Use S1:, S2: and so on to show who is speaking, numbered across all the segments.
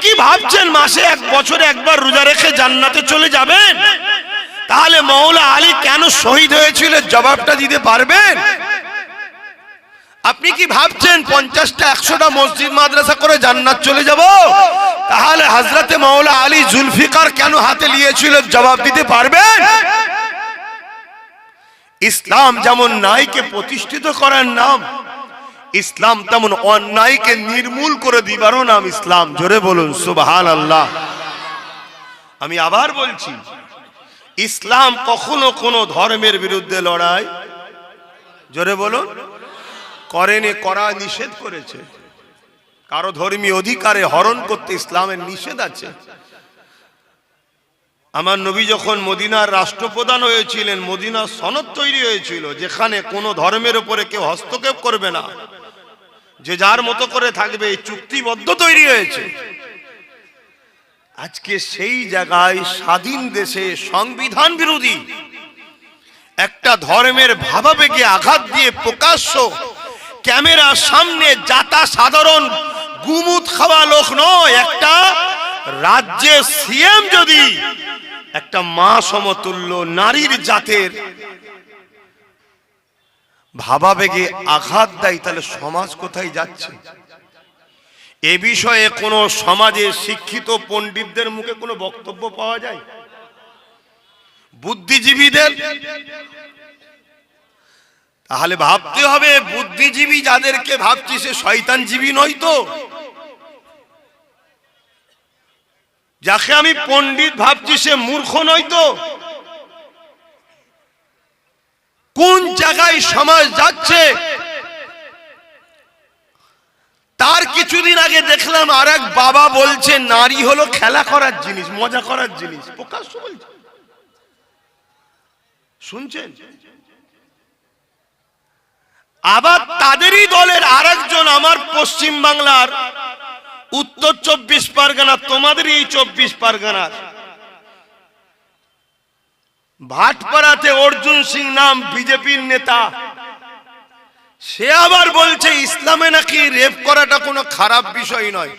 S1: কি ভাবছেন মাসে এক বছরে একবার রোজা রেখে জান্নাতে চলে যাবেন? তাহলে মওলা আলী কেন শহীদ হয়েছিল জবাবটা দিতে পারবেন? আপনি কি ভাবছেন 50টা 100টা মসজিদ মাদ্রাসা করে জান্নাত চলে যাব? তাহলে হযরতে মওলা আলী জুলফিকার কেন হাতে নিয়েছিল জবাব দিতে পারবেন? ইসলাম যেমন ন্যায়কে প্রতিষ্ঠিত করার নাম, ইসলাম তেমন অন্যায়কে নির্মূল করে দিবারও নাম ইসলাম। জোরে বলুন সুবহানাল্লাহ। আমি আবার বলছি, ইসলাম কখনো কোনো ধর্মের বিরুদ্ধে লড়াই, জোরে বলুন, করেনি, করা নিষেধ করেছে। কারো ধর্মীয় অধিকারে হরণ করতে ইসলামের নিষেধ আছে। আমার নবী যখন মদিনার রাষ্ট্রপ্রধান হয়েছিলেন, মদিনার সনদ তৈরি হয়েছিল যেখানে কোনো ধর্মের উপরে কেউ হস্তক্ষেপ করবে না, যে যার মতো করে থাকবে, এই চুক্তিবদ্ধ তৈরি হয়েছে। আজকে সেই জায়গায় স্বাধীন দেশে সংবিধান বিরোধী একটা ধর্মের ভাবাবেগে আঘাত দিয়ে প্রকাশ্য ক্যামেরার সামনে যাতা সাধারণ গুমুত খাওয়া লোক নয়, একটা রাজ্যের সিএম যদি একটা মা সমতুল্য নারীর জাতের ভাবাবেগে আঘাত দেয়, তাহলে সমাজ কোথায় যাচ্ছে? এ বিষয়ে কোন সমাজে শিক্ষিত পণ্ডিতদের মুখে কোনো বক্তব্য পাওয়া যায়? বুদ্ধিজীবীদের? তাহলে ভাবতে হবে, বুদ্ধিজীবী যাদেরকে ভাবছি সে শয়তানজীবী নয় তো? যাকে আমি পণ্ডিত ভাবছি সে মূর্খ নয় তো? কোন জায়গায় সমাজ যাচ্ছে? তার কিছুদিন আগে দেখলাম আর এক বাবা বলছে নারী হলো খেলা করার জিনিস, মজা করার জিনিস, প্রকাশ্য বলছে। শুনছেন? আবার তাদেরই দলের আরেকজন আমার পশ্চিম বাংলার উত্তর 24 পরগনা, তোমাদেরই এই 24 পরগনার ভাটপাড়াতে অর্জুন সিং নাম বিজেপির নেতা, সে আবার বলছে ইসলামে নাকি রেপ করাটা কোনো খারাপ বিষয় নয়।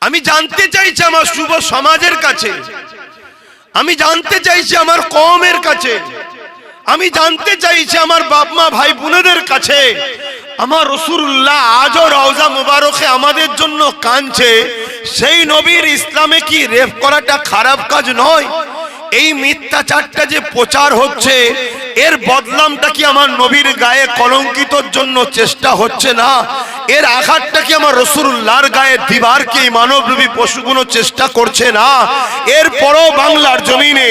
S1: আমি জানতে চাইছি আমার যুব সমাজের কাছে, আমি জানতে চাইছি আমার কওমের কাছে, আমি জানতে চাইছি আমার বাপ মা ভাই বোনেদের কাছে, আমার রাসূলুল্লাহ আজও রওজা মুবারকে আমাদের জন্য কাঁদছে, সেই নবীর ইসলামে কি রেপ করাটা খারাপ কাজ নয়? এই মিথ্যাচারটা যে প্রচার হচ্ছে, এর বদনামটা কি আমার নবীর গায়ে কলঙ্কিতর জন্য চেষ্টা হচ্ছে না? এর আঘাতটা কি আমার রাসূলুল্লাহর গায়ে দিবার কি মানবরূপী পশুগুলো চেষ্টা করছে না? এরপরও বাংলার জমিনে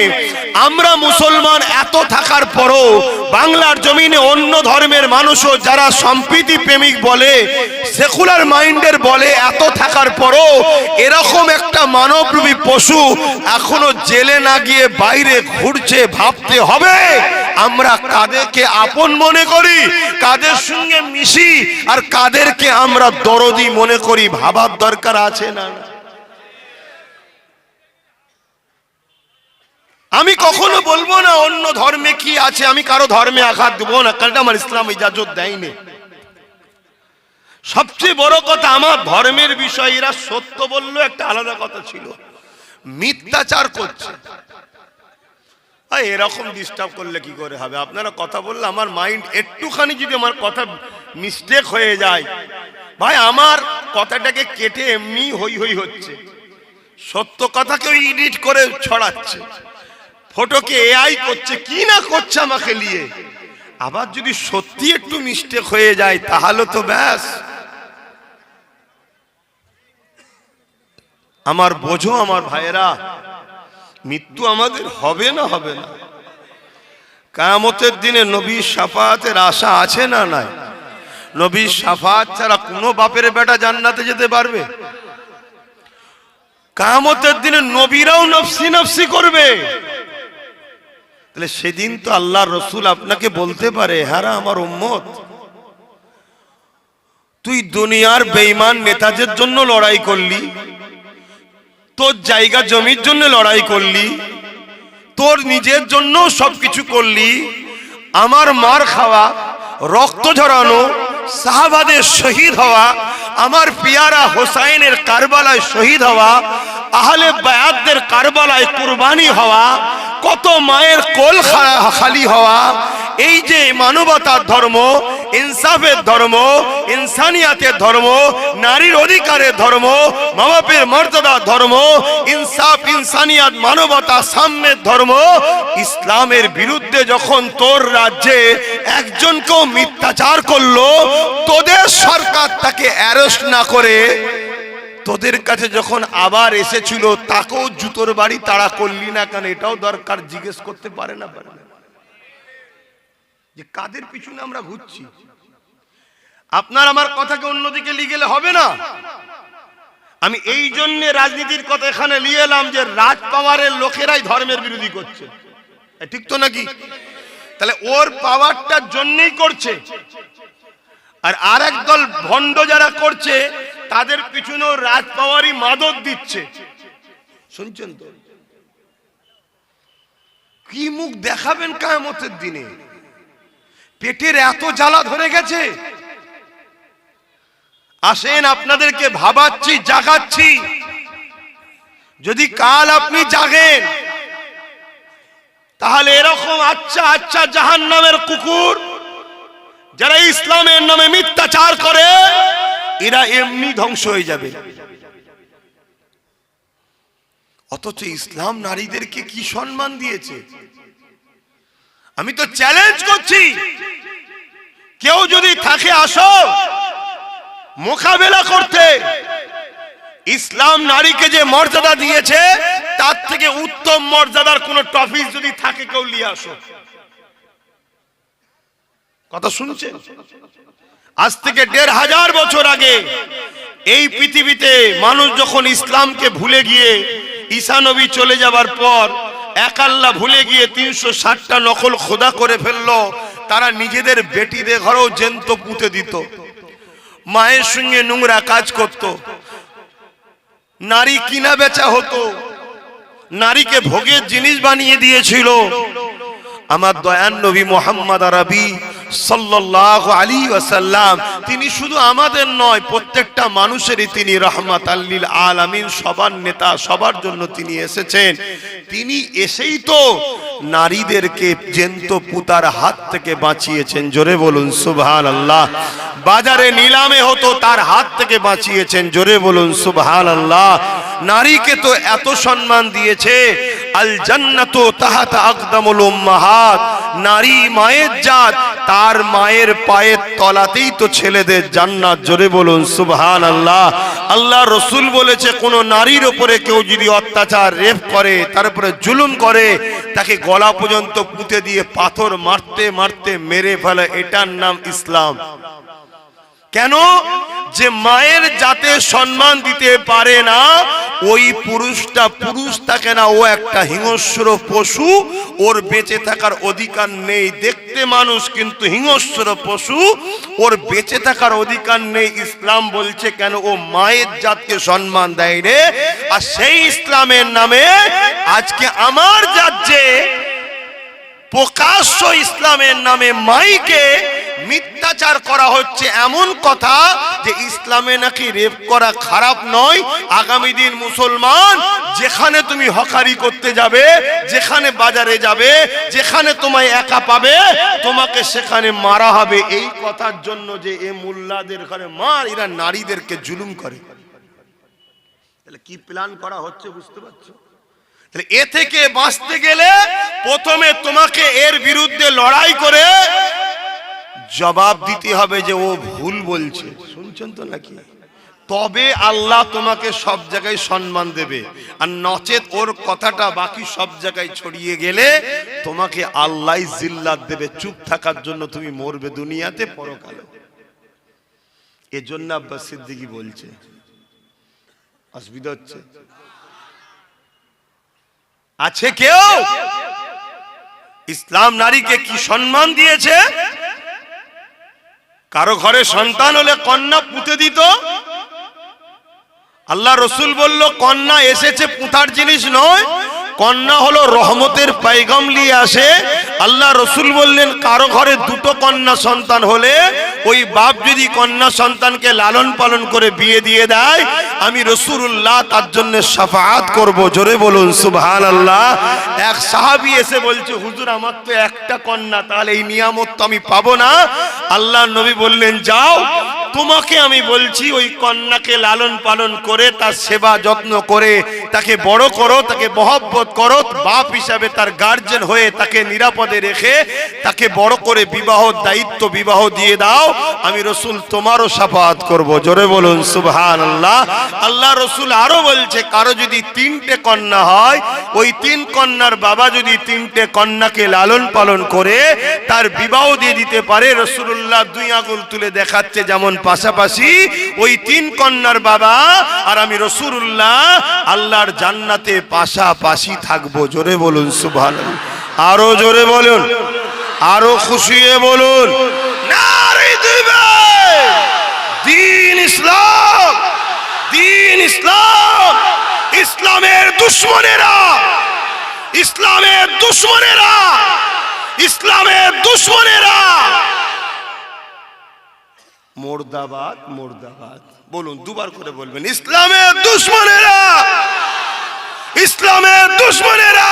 S1: আমরা মুসলমান এত থাকার পরও বাংলার জমিনে অন্য ধর্মের মানুষও যারা সম্প্রীতি প্রেমিক বলে, সেকুলার মাইন্ডের বলে, এত থাকার পরও এরকম একটা মানবরূপী পশু এখনো জেলে না গিয়ে বাইরে ঘুরছে। ভাবতে হবে আমরা কাদেরকে আপন মনে করি, কাদের সঙ্গে মিশি, আর কাদেরকে আমরা দরদি মনে করি, ভাবার দরকার আছে না? আমি কখনো বলবো না অন্য ধর্মে কি আছে, আমি কারো ধর্মে আঘাত দেবো না, কারণ আমার ইসলাম ইজাজত দেয়নি। সবচেয়ে বড় কথা, আমার ধর্মের বিষয় এরা সত্য বললো একটা আলাদা কথা ছিল, মিথ্যাচার করছে। এরকম ডিস্টার্ব করলে কি করে হবে? আপনারা কথা বললে আমার মাইন্ড একটুখানি যদি আমার কথা মিস্টেক হয়ে যায়, ভাই আমার কথাটাকে কেটে এমনি হই হই হচ্ছে, সত্য কথাকেও এডিট করে ছড়াচ্ছে, ফটোকে এআই করছে, কি না করছে আমাকে নিয়ে। আবার যদি সত্যি একটু মিস্টেক হয়ে যায় তাহলে তো ব্যাস। আমার বোঝো আমার ভাইয়েরা, মৃত্যু আমাদের হবে না, হবে না। কিয়ামতের দিনে নবীর শাফাআতের আশা আছে না নাই? নবীর শাফাআত ছাড়া কোনো বাপের বেটা জান্নাতে যেতে পারবে? কিয়ামতের দিনে নবীরাও নফসি নফসি করবে। তাহলে সেদিন তো আল্লাহর রাসূল আপনাকে বলতে পারে, হ্যাঁ আমার উম্মত, তুই দুনিয়ার বেঈমান নেতাদের জন্য লড়াই করলি, তোর জায়গা জমির জন্য লড়াই করলি, তোর নিজের জন্য সবকিছু করলি, আমার মার খাওয়া, রক্ত ঝরানো, সাহাবাদের শহীদ হওয়া, আমার পিয়ারা হোসাইনের কারবালায় শহীদ হওয়া, আহলে বায়াতদের কারবালায় কুরবানি হওয়া, কত মায়ের কোল খালি হওয়া, এই যে মানবতার ধর্ম, ইনসাফের ধর্ম, ইনসানিয়াতের ধর্ম, নারীর অধিকারের ধর্ম, মা বাপের মর্যাদার ধর্ম, ইনসাফ, ইনসানিয়াত, মানবতা, সাম্যের ধর্ম, ইসলামের বিরুদ্ধে যখন তোর রাজ্যে একজনকেও মিথ্যাচার করলো, তোদের সরকার তাকে অ্যারেস্ট না করে তোদের কাছে যখন আবার এসেছিল, তাকেও জুতোর বাড়ি তাড়া করলি না কেন? এটাও দরকার জিজ্ঞেস করতে পারে না যে কাদের পিছনে আমরা ঘুরছি। আপনার আমার কথাকে অন্যদিকে নিয়ে গেলে হবে না। আমি এই জন্য রাজনীতির কথা এখানে নিয়ে এলাম যে রাজ পাওয়ারের লোকেরাই ধর্মের বিরোধী করছে, ঠিক তো নাকি? তাহলে ওর পাওয়ারটার জন্যই করছে, আর আরেক দল ভণ্ড যারা করছে তাদের পিছনেও রাজ পাওয়ারই মাদক দিচ্ছে। শুনছেন তো? কি মুখ দেখাবেন কিয়ামতের দিনে? পেটের এত জ্বালা ধরে গেছে। আসেন আপনাদেরকে ভাবাচ্ছি, জাগাচ্ছি। যদি কাল আপনি জাগেন তাহলে এরকম আচ্ছা আচ্ছা জাহান্নামের কুকুর যারা ইসলামের নামে মিথ্যাচার করে, এরা এমনি ধ্বংস হয়ে যাবে। অথচ ইসলাম নারীদেরকে কি সম্মান দিয়েছে। আমি তো চ্যালেঞ্জ করছি, কেউ যদি থাকে আসো মোকাবেলা করতে। ইসলাম নারীকে যে মর্যাদা দিয়েছে তার থেকে উত্তম মর্যাদার কোন টপিক যদি থাকে কেউ নিয়ে আসো। কথা শুনছেন? আজ থেকে ১৫০০ বছর আগে এই পৃথিবীতে মানুষ যখন ইসলামকে ভুলে গিয়ে ঈসা নবী চলে যাবার পর এক আল্লাহ ভুলে গিয়ে ৩৬০টা নকল খোদা করে ফেললো, তারা নিজেদের বেটিদের ঘরেও জ্যান্ত পুঁতে দিত, মায়ের সঙ্গে নোংরা কাজ করত, নারী কিনা বেচা হতো, নারীকে ভোগের জিনিস বানিয়ে দিয়েছিল। আমার দয়ান নবী মুহাম্মদ আরবি সাল্লাল্লাহু আলাইহি ওয়াসাল্লাম, তিনি শুধু আমাদের নয় প্রত্যেকটা মানুষেরই তিনি রাহমাতাল লিল আলামিন, সবার নেতা, সবার জন্য তিনি এসেছেন। তিনি এসেই তো নারীদেরকে জ্যান্ত পুতার হাত থেকে বাঁচিয়েছেন। জোরে বলুন সুবহানাল্লাহ। বাজারে নিলামে হতো, তার হাত থেকে বাঁচিয়েছেন। জোরে বলুন সুবহানাল্লাহ। নারীকে তো এত সম্মান দিয়েছে, আল জান্নাতু তাহাতা আকদামুল উম্মাহাত, নারী মায়ের জাত, তার মায়ের পায়ের তলাতেই তো ছেলেদের জান্নাত। জোরে বলুন সুবহানাল্লাহ। আল্লাহ রসুল বলেছে, কোন নারীর উপরে কেউ যদি অত্যাচার, রেপ করে, তার উপরে জুলুম করে, তাকে গলা পর্যন্ত পুঁতে দিয়ে পাথর মারতে মারতে মেরে ফেলে, এটার নাম ইসলাম। কেন? যে মায়ের জাতে সম্মান দিতে পারে না, ওই পুরুষটা পুরুষ থাকে না, ও একটা হিংস্র পশু, ওর বেঁচে থাকার অধিকার নেই। দেখতে মানুষ কিন্তু হিংস্র পশু, ওর বেঁচে থাকার অধিকার নেই। ইসলাম বলছে কেন? ও মায়ের জাতকে সম্মান দেয় রে। আর সেই ইসলামের নামে আজকে আমার রাজ্যে প্রকাশ্য ইসলামের নামে মাইকে মিথ্যাচার করা হচ্ছে। এমন কথা যে ইসলামে নাকি রেপ করা খারাপ নয়। আগামী দিন মুসলমান যেখানে তুমি হকারি করতে যাবে, যেখানে বাজারে যাবে, যেখানে তোমায় একা পাবে, তোমাকে সেখানে মারা হবে। এই কথার জন্য যে এ মোল্লাদের ঘরে মার, এরা নারীদেরকে জুলুম করে। তাহলে কি প্ল্যান করা হচ্ছে বুঝতে পারছো? এ থেকে বাঁচতে গেলে প্রথমে তোমাকে এর বিরুদ্ধে লড়াই করে জবাব দিতে হবে যে ও ভুল বলছে। শুনছেন তো নাকি? তবে আল্লাহ তোমাকে সব জায়গায় সম্মান দেবে। আর নচেত ওর কথাটা বাকি সব জায়গায় ছড়িয়ে গেলে তোমাকে আল্লাহ জিল্লাত দেবে। চুপ থাকার জন্য তুমি মরবে দুনিয়াতে, পরকালে। এজন্য আব্বাস সিদ্দিকী বলছে, অসুবিধা হচ্ছে? আছে কেউ? ইসলাম নারীকে কি সম্মান দিয়েছে? কারো ঘরে সন্তান হলে কন্যা পুঁতে দিত। আল্লাহ রসুল বলল, কন্যা এসেছে পুঁতার জিনিস নয়, কন্যা হলো রহমতের পয়গাম নিয়ে আসে। আল্লাহ রসুল বললেন কারো ঘরে দুটো কন্যা সন্তান হলে ওই বাপ যদি কন্যা সন্তানকে লালন পালন করে বিয়ে দিয়ে দেয়, আমি রাসূলুল্লাহ তার জন্য শাফাআত করব। জোরে বলুন সুবহানাল্লাহ। এক সাহাবী এসে বলছে, হুজুর আমার তো একটা কন্যা, তাহলে এই নিয়ামত তো আমি পাবো না। আল্লাহর নবী বললেন, যাও, তোমাকে আমি বলছি ওই কন্যাকে লালন পালন করে তার সেবা যত্ন করে তাকে বড় করো, তাকে মহব্বত করো, বাপ হিসাবে তার গার্জেন হয়ে তাকে নিরাপদে রেখে তাকে বড় করে বিবাহ দায়িত্ব বিবাহ দিয়ে দাও, আমি রাসূল তোমারও শাফাআত করব। জোরে বলুন সুবহানাল্লাহ। আল্লাহ রাসূল আরো বলছে, কারো যদি তিনটে কন্যা হয়, ওই তিন কন্যার বাবা যদি তিনটে কন্যাকে লালন পালন করে তার বিবাহ দিয়ে দিতে পারে, রাসূলুল্লাহ দুই আঙ্গুল তুলে দেখাচ্ছে যেমন পাশাপাশি ওই তিন কন্যার বাবা আর আমি রাসূলুল্লাহ আল্লাহর জান্নাতে পাশাপাশি থাকবো। জোরে বলুন সুবহানাল্লাহ। আরো জোরে বলুন, আরো খুশি হয়ে বলুন, নারে দিবেন দ্বীন ইসলাম, দ্বীন ইসলাম। ইসলামের দুশমনেরা, ইসলামের দুশমনেরা, ইসলামের দুশমনেরা মুর্দাবাদ, মুর্দাবাদ। বলুন, দুবার করে বলবেন, ইসলামের দুশমনেরা, ইসলামের দুশমনেরা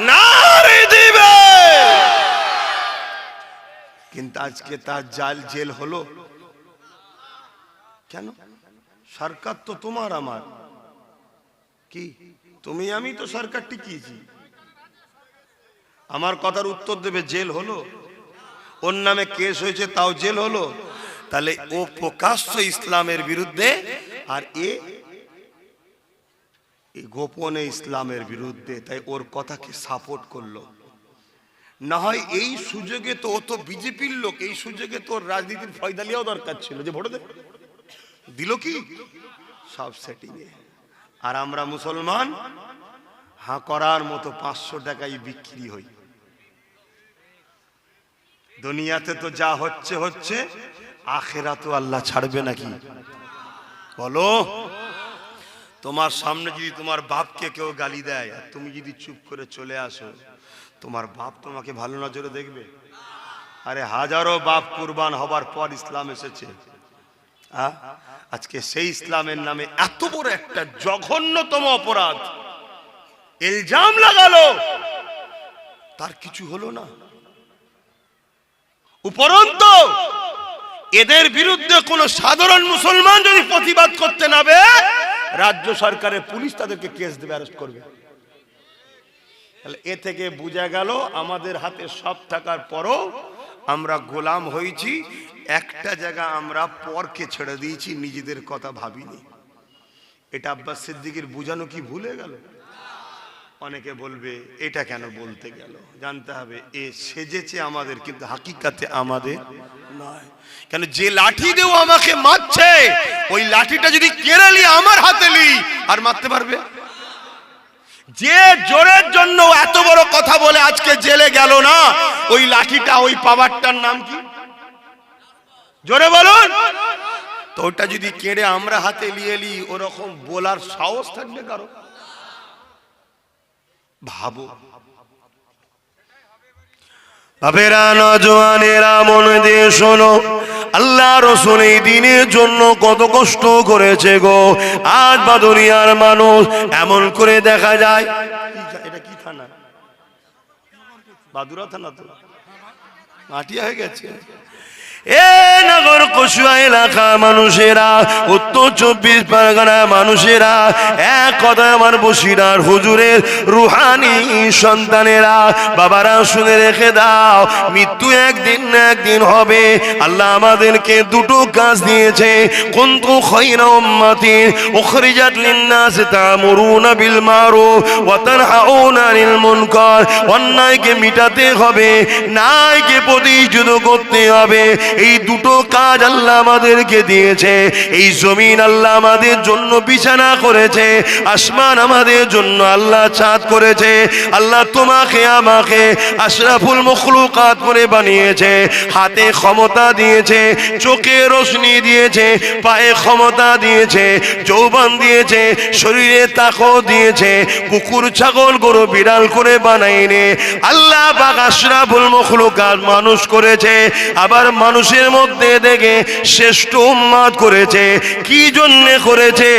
S1: নারে দিবে। কিন্তু আজকে তার জাল জেল হলো কেন? সরকার তো তোমার আমার, কি তুমি আমি তো সরকার টিকিয়েছি। আমার কথার উত্তর দেবে, জেল হলো? ওর নামে কেস হয়েছে তাও জেল হলো? তাহলে ও প্রকাশ্য ইসলামের বিরুদ্ধে আর এ গোপনে ইসলামের বিরুদ্ধে, তাই ওর কথাকে সাপোর্ট করলো। না হয় এই সুযোগে তো ও তো বিজেপির লোক, এই সুযোগে তো রাজনীতির ফয়দা লিয়াও দরকার ছিল, যে ভোট দে দিল কি সব সেটিং এ। আর আমরা মুসলমান হাঁ করার মতো 500 টাকায় বিক্রি হই। দুনিয়াতে তো যা হচ্ছে হচ্ছে, আখেরাতে আল্লাহ ছাড়বে নাকি বলো? তোমার সামনে যদি তোমার বাপকে কেউ গালি দেয় আর তুমি যদি চুপ করে চলে আসো, তোমার বাপ তোমাকে ভালো নজরে দেখবে? আরে হাজারো বাপ কুরবান হবার পর ইসলাম এসেছে। আজকে সেই ইসলামের নামে এত বড় একটা জঘন্যতম অপরাধ ইলজাম লাগালো, তার কিছু হলো না। উপরন্তু এদের বিরুদ্ধে কোন সাধারণ মুসলমান যদি প্রতিবাদ করতে নাবে, রাজ্য সরকারের পুলিশ তাদেরকে কেস দেবে, অ্যারেস্ট করবে। তাহলে এ থেকে বোঝা গেল আমাদের হাতে সব থাকার পরও আমরা গোলাম হয়েছি। একটা জায়গা আমরা পরকে ছেড়ে দিয়েছি, নিজেদের কথা ভাবিনি। এটা আব্বাস সিদ্দিকীর বুঝানো কি ভুলে গেল? অনেকে বলবে এটা কেন বলতে গেল, জানতে হবে এ সেজেছে আমাদের, কিন্তু হাকিকাতে আমাদের নয়। কেন যে লাঠি দেও আমাকে মারছে, ওই লাঠিটা যদি কেড়ে লি আমার হাতে লি আর মারতে পারবে? যে জোরের জন্য এত বড় কথা বলে আজকে জেলে গেল না, ওই লাঠিটা ওই পাওয়ারটার নাম কি জোরে বলুন? তো ওটা যদি কেড়ে আমরা হাতে নিয়ে লি, ওরকম বলার সাহস থাকবে কারো? ভাবো। বাবেরা, নজওয়ানেরা, মন দিয়ে শোনো, আল্লাহ রাসূল এই দিনের জন্য কত কষ্ট করেছে গো। আজ বা দুনিয়ার মানুষ এমন করে দেখা যায়। এটা কি থানা? বাদুরা থানা তো মাটিয়া হয়ে গেছে। এ নগর কসুয়া এলাকা মানুষেরা, উত্তর 24 পরগনা মানুষেরা, এক কথায় আমার বসিরার হুজুরের রুহানি সন্তানেরা, বাবারা শুনে রেখে দাও, মৃত্যু একদিন না একদিন হবে। আল্লাহ আমাদেরকে দুটো কাজ দিয়েছে। কুনতু খায়রা উম্মাতিন উখরিজাত লিন-নাস তা'মুরুনা বিল মারুফ ওয়া তানহাউনা আনিল মুনকার। অন্যায়কে মিটাতে হবে, ন্যায়কে প্রতিষ্ঠিত করতে হবে। এই দুটো কাজ আল্লাহ আমাদেরকে দিয়েছে। এই জমিন আল্লাহ আমাদের জন্য বিছানা করেছে, আসমান আমাদের জন্য আল্লাহ ছাদ করেছে। আল্লাহ তোমাকে আমাকে আশরাফুল মখলুকাত করে বানিয়েছে। হাতে ক্ষমতা দিয়েছে, চোখে রোশনি দিয়েছে, পায়ে ক্ষমতা দিয়েছে, যৌবন দিয়েছে, শরীরে তাকত দিয়েছে। কুকুর ছাগল গরু বিড়াল করে বানাইনি, আল্লাহ পাক আশরাফুল মখলুকাত মানুষ করেছে। আবার মানুষের মধ্যে দেখে শ্রেষ্ঠ উম্মত করেছে। কি জন্য করেছে?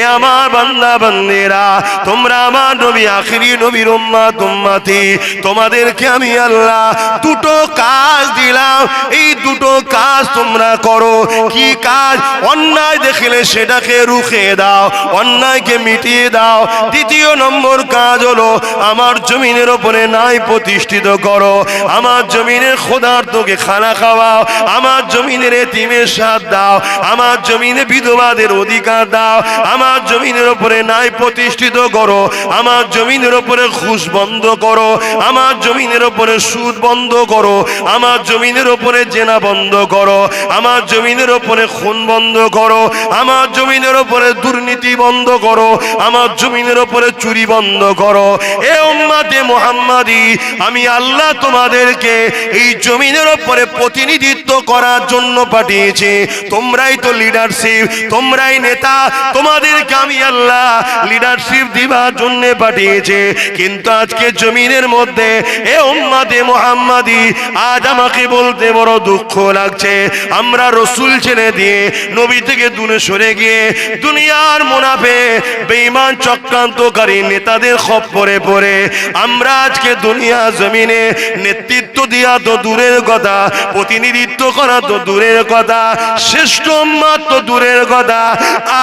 S1: এ আমার বান্দা বান্দেরা, তোমরা আমার নবী আখিরি নবীর উম্মত উম্মতি, তোমাদেরকে আমি আল্লাহ দুটো কাজ দিলাম, এই দুটো কাজ তোমরা করো। কি কাজ? অন্যায় দেখলে সেটাকে রুখে দাও, অন্যায়কে মিটিয়ে দাও। দ্বিতীয় নম্বর কাজ হলো আমার জমিনের উপরে ন্যায় প্রতিষ্ঠিত করো, আমার জমিনের খোদার্থকে খানা খাওয়াও, আমার জমিনের এতিমের সাথ দাও, আমার জমিনে বিধবাদের অধিকার দাও, আমার জমিনের উপরে ন্যায় প্রতিষ্ঠিত করো, আমার জমিনের উপরে ঘুষ বন্ধ করো, আমার জমিনের উপরে সুদ বন্ধ করো, আমার জমিনের উপরে জেনা বন্ধ করো, আমার জমিনের উপরে খুন বন্ধ করো, আমার জমিনের উপরে দুর্নীতি বন্ধ করো, আমার জমিনের উপরে চুরি বন্ধ করো। এ উম্মতে মুহাম্মাদি, আমি আল্লাহ তোমাদেরকে এই জমিনের উপরে প্রতিনিধিত্ব করার জন্য পাঠিয়েছি। তোমরাই তো লিডারশিপ, তোমরাই নেতা, তোমাদেরকে আমি আল্লাহ লিডারশিপ দিবার জন্য পাঠিয়েছে। কিন্তু আজকে জমিনের মধ্যে এ উম্মতে মুহাম্মাদি, আজ আমাকে বলতে বড় দুঃখ লাগছে, আমরা রসুল ছেড়ে দিয়ে নবী থেকে দূরে সরে গিয়ে দুনিয়ার মুনাফিক বেঈমান চক্রান্তকারী নেতাদের খপ্পরে পড়ে আমরা আজকে দুনিয়া জমিনে নেতৃত্ব দেওয়া তো দূরের কথা, প্রতিনিধিত্ব করা তো দূরের কথা, শ্রেষ্ঠ উম্মত তো দূরের কথা,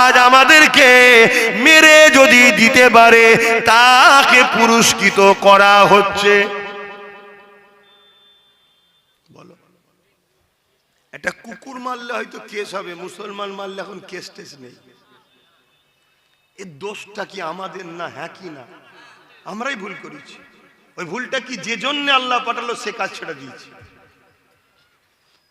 S1: আজ আমাদেরকে মেরে যদি দিতে পারে তাকে পুরস্কৃত করা হচ্ছে। বলো, একটা কুকুর মারলে হয়তো কেস হবে, মুসলমান মারলে এখন কেস টেস নেই। এর দোষটা কি আমাদের না? হ্যাঁ কি না? আমরাই ভুল করেছি। ওই ভুলটা কি? যে জন্য আল্লাহ পাঠালো সে কাজ ছেড়ে দিয়েছি।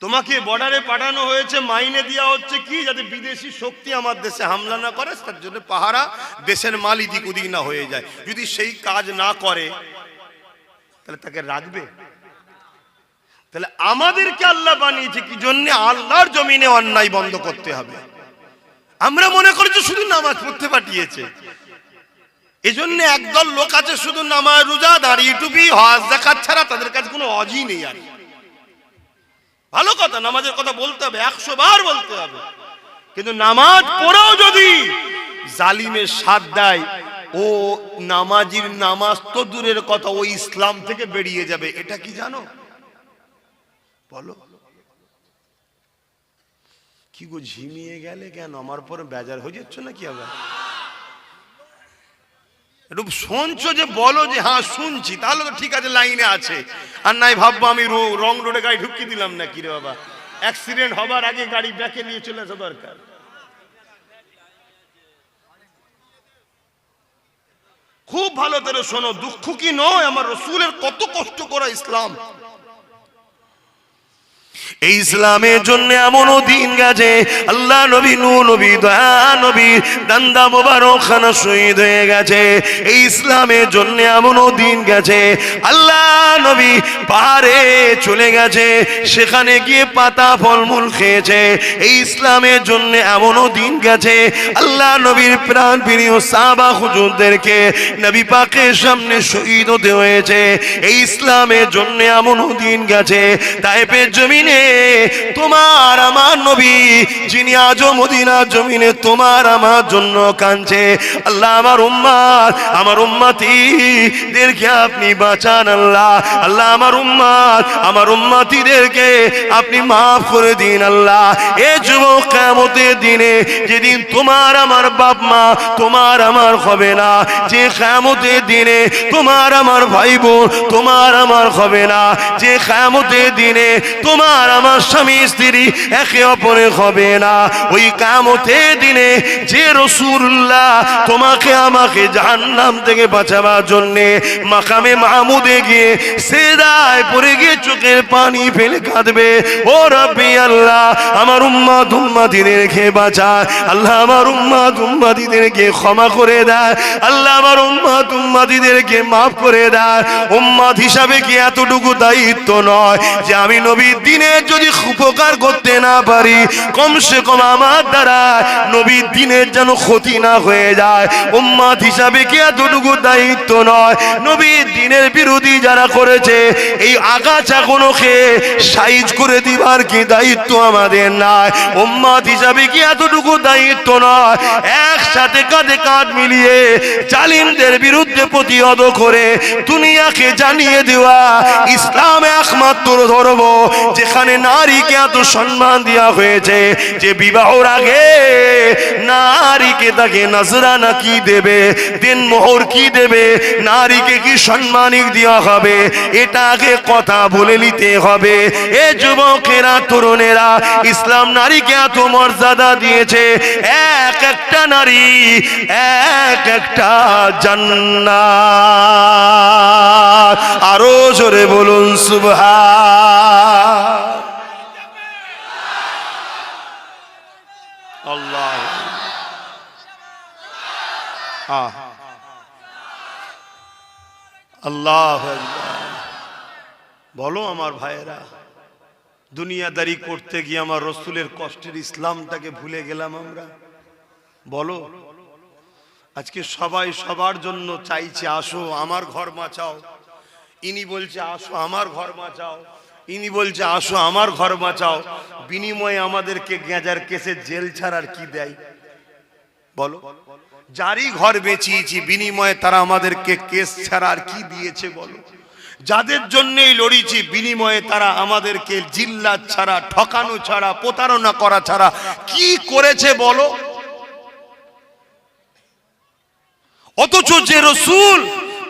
S1: তোমাকে বর্ডারে পাঠানো হয়েছে, মাইনে দেওয়া হচ্ছে কি? যাতে বিদেশি শক্তি আমার দেশে হামলা না করে, তার জন্য পাহারা, দেশের মাল ইদিক উদিক না হয়ে যায়। যদি সেই কাজ না করে তাহলে তাকে রাখবে? তাহলে আমাদেরকে আল্লাহ বানিয়েছে কি জন্য? আল্লাহর জমিনে অন্যায় বন্ধ করতে হবে। আমরা মনে করি যে শুধু নামাজ পড়তে পাঠিয়েছে। এজন্য একদল লোক আছে শুধু নামাজ, রোজা, দাঁড়িয়ে টুপি, হজ যাকাত ছাড়া তাদের কাছে কোনো হজই নেই। আর ভালো কথা, নামাজের কথা বলতে হবে, 100 বার বলতে হবে। কিন্তু নামাজ পড়েও যদি জালিমের সাথ দেয়, ও নামাজির নামাজ তো দূরের কথা, ও ইসলাম থেকে বেরিয়ে যাবে। এটা কি জানো? বলো। কি গো, ঝিমিয়ে গেলে কেন? আমার পরে বেজার হয়ে যাচ্ছ নাকি? আবার একটু শুনছো যে বলো যে হ্যাঁ শুনছি, তাহলে তো ঠিক আছে, লাইনে আছে। আর নাই ভাববো আমি রং রোডে গাড়ি ঢুকিয়ে দিলাম না কি রে বাবা। অ্যাক্সিডেন্ট হবার আগে গাড়ি ব্যাকে নিয়ে চলে আসা দরকার। খুব ভালো করে শোনো, দুঃখ কি নয়, আমার রসুলের কত কষ্ট করা ইসলাম। এই ইসলামের জন্য এমনও দিন গেছে, আল্লাহ নবী নূহ নবী, দয়া নবী দান্দা মোবারক খানা শহীদ হয়ে গেছে। এই ইসলামের জন্য এমনও দিন গেছে, আল্লাহ নবী পাহাড়ে চলে গেছে, সেখানে গিয়ে পাতা ফলমূল খেয়েছে। এই ইসলামের জন্য এমনও দিন গেছে, আল্লাহ নবীর প্রাণ প্রিয় সাহাবা হুজুরদেরকে নবী পাকের সামনে শহীদ হতে হয়েছে। এই ইসলামের জন্য এমনও দিন গেছে, তায়েফের জমিনে তোমার আমার নবী যিনি আজও মদিনার জমিনে তোমার আমার জন্য কাঁদছে। আল্লাহ আমার উম্মত, আমার উম্মতিদেরকে আপনি বাঁচান আল্লাহ। আল্লাহ আমার উম্মত, আমার উম্মতিদেরকে আপনি মাফ করে দিন আল্লাহ। এ যুবক, কিয়ামতের দিনে যেদিন তোমার আমার বাপ মা তোমার আমার হবে না, যে কিয়ামতের দিনে তোমার আমার ভাই বোন তোমার আমার হবে না, যে কিয়ামতের দিনে তোমার আমার স্বামী স্ত্রী একে অপরে হবে না। ওই কিয়ামতের দিনে যে রাসূলুল্লাহ তোমাকে আমাকে জাহান্নাম থেকে বাঁচাবার জন্য মাকামে মাহমুদে গিয়ে সিজদায় পড়ে গিয়ে চোখের পানি ফেলে কাঁদবে, ও রব্বি আল্লাহ আমার উম্মত উম্মতিদেরকে বাঁচা, আল্লাহ আমার উম্মত উম্মতিদেরকে ক্ষমা করে দেয়, আল্লাহ আমার উম্মত উম্মতিদেরকে মাফ করে দেয়। উম্মত হিসাবে কি এতটুকু দায়িত্ব নয় যে আমি নবীর দিনে যদি উপকার করতে না পারি, কমসে কম আমার দ্বারা নবীর দিনের যেন ক্ষতি না হয়ে যায়? উম্মত হিসাবে কি এতটুকু দায়িত্ব নয় নবীর দিনের বিরোধী যারা করেছে এই আগাছাগুলোকে সাইজ করে দিবার কি দায়িত্ব আমাদের নাই? উম্মত হিসাবে কি এতটুকু দায়িত্ব নয় একসাথে কাঁধে কাঁধ মিলিয়ে জালিমদের বিরুদ্ধে প্রতিহত করে দুনিয়াকে জানিয়ে দেওয়া ইসলাম একমাত্র ধর্ম যেখানে নারীকে এত সম্মান দেওয়া হয়েছে যে বিবাহের আগে নারীকে তাকে নজরানা কি দেবে, দিন মোহর কি দেবে, নারীকে কি সম্মানিক দেওয়া হবে, এটা আগে কথা বলে নিতে হবে। এ যুবকেরা তরুণেরা, ইসলাম নারীকে এত মর্যাদা দিয়েছে, এক একটা নারী এক একটা জান্নাত। আরো জোরে বলুন সুবহান আল্লাহ। আল্লাহ বলো আমার ভাইয়েরা, দুনিয়াদারি করতে গিয়ে আমার রসুলের কষ্টের ইসলামটাকে ভুলে গেলাম আমরা। বলো আজকে সবাই সবার জন্য চাইছে আসো আমার ঘর বাঁচাও, ইনি বলছে আসো আমার ঘর বাঁচাও, ইনি বলছে আসো আমার ঘর বাঁচাও, বিনিময়ে আমাদেরকে গেঁজার কেসে জেল ছাড়ার কি দেয়? বলো যারই ঘর বেঁচিয়েছি বিনিময়ে তারা আমাদেরকে কেস ছাড়ার কি দিয়েছে? বলো যাদের জন্যই লড়িছি বিনিময়ে তারা আমাদেরকে জিল্লাত ছাড়া, ঠকানো ছাড়া, প্রতারণা করা ছাড়া কি করেছে বলো? অথচ যে রসুল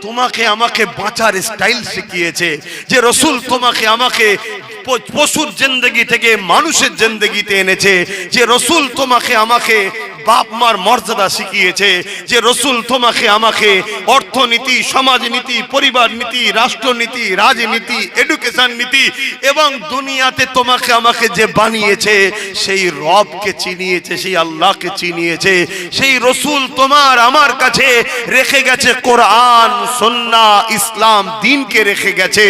S1: তোমাকে আমাকে বাঁচার স্টাইল শিখিয়েছে, যে রসুল তোমাকে আমাকে পশুর জিন্দেগি থেকে মানুষের জিন্দেগিতে এনেছে, যে রসুল তোমাকে আমাকে বাপ মার মর্যাদা শিখিয়েছে, যে রসুল তোমাকে আমাকে অর্থনীতি, সমাজনীতি, পরিবার নীতি, রাষ্ট্রনীতি, রাজনীতি, এডুকেশন নীতি এবং দুনিয়াতে তোমাকে আমাকে যে বানিয়েছে সেই রবকে চিনিয়েছে, সেই আল্লাহকে চিনিয়েছে। সেই রসুল তোমার আমার কাছে রেখে গেছে কোরআন, সুন্নাহ, ইসলাম, দ্বীনকে রেখে গেছে।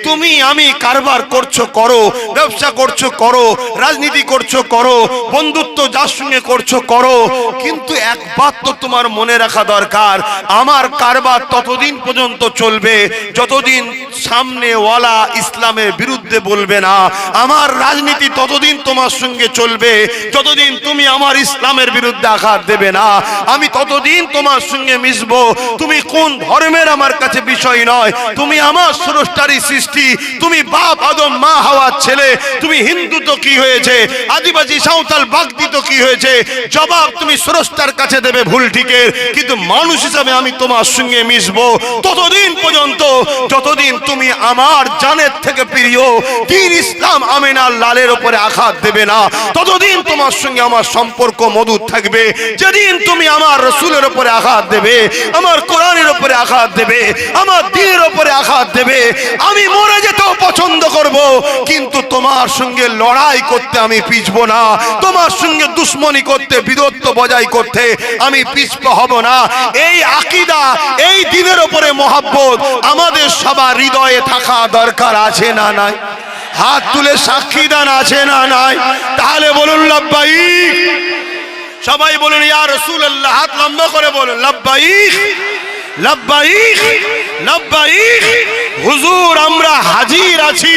S1: তুমি আমি কারবার করছো করো, ব্যবসা করছো করো, রাজনীতি করছো করো, বন্ধুত্ব যার সঙ্গে করছো করো, কিন্তু একবার তো তোমার মনে রাখা দরকার আমার কারবার ততদিন পর্যন্ত চলবে যতদিন সামনেওয়ালা ইসলামের বিরুদ্ধে বলবে না। আমার রাজনীতি ততদিন তোমার সঙ্গে চলবে যতদিন তুমি আমার ইসলামের বিরুদ্ধে আঘাত দেবে না। আমি ততদিন তোমার সঙ্গে মিশবো। তুমি কোন ধর্মের আমার কাছে বিষয় নয়, তুমি আমার স্রষ্টারই সৃষ্টি। তুমি বাপ আদম মা হাওয়ার ছেলে। তুমি হিন্দু তো কি হয়েছে, আদিবাসী সাঁওতাল বাগদি তো কি হয়েছে, জবাব তুমি স্রষ্টার কাছে দেবে ভুল ঠিকের। কিন্তু মানুষ হিসাবে আমি তোমার সঙ্গে মিশবো ততদিন পর্যন্ত যতদিন তুমি আমার জানের থেকে প্রিয় দ্বীন ইসলাম আমিনার লালের উপরে আঘাত দেবে না, ততদিন তোমার সঙ্গে আমার সম্পর্ক মধুর থাকবে। যেদিন তুমি আমার রসুলের উপরে আঘাত দেবে, আমার কোরআনের উপরে আঘাত দেবে, আমার দ্বীনের উপরে আঘাত দেবে, আমি মরে যেতেও পছন্দ করব, কিন্তু তোমার সঙ্গে লড়াই করতে আমি পিছবো না। তোমার সঙ্গে দুশ্মনী করতে, বিরোধ বজায় করতে আমি পিছপা হব না। এই আকীদা, এই দ্বীনের উপরে মহব্বত আমাদের সবার হৃদয়ে থাকা দরকার আছে না নাই? হাত তুলে সাক্ষী দান আছে না নাই? তাহলে বলুন লাব্বাইক। সবাই বলুন ইয়া রাসূলুল্লাহ। হাত লম্বা করে বলুন লাব্বাইক লাব্বাইক লাব্বাইক। হুজুর আমরা হাজির আছি।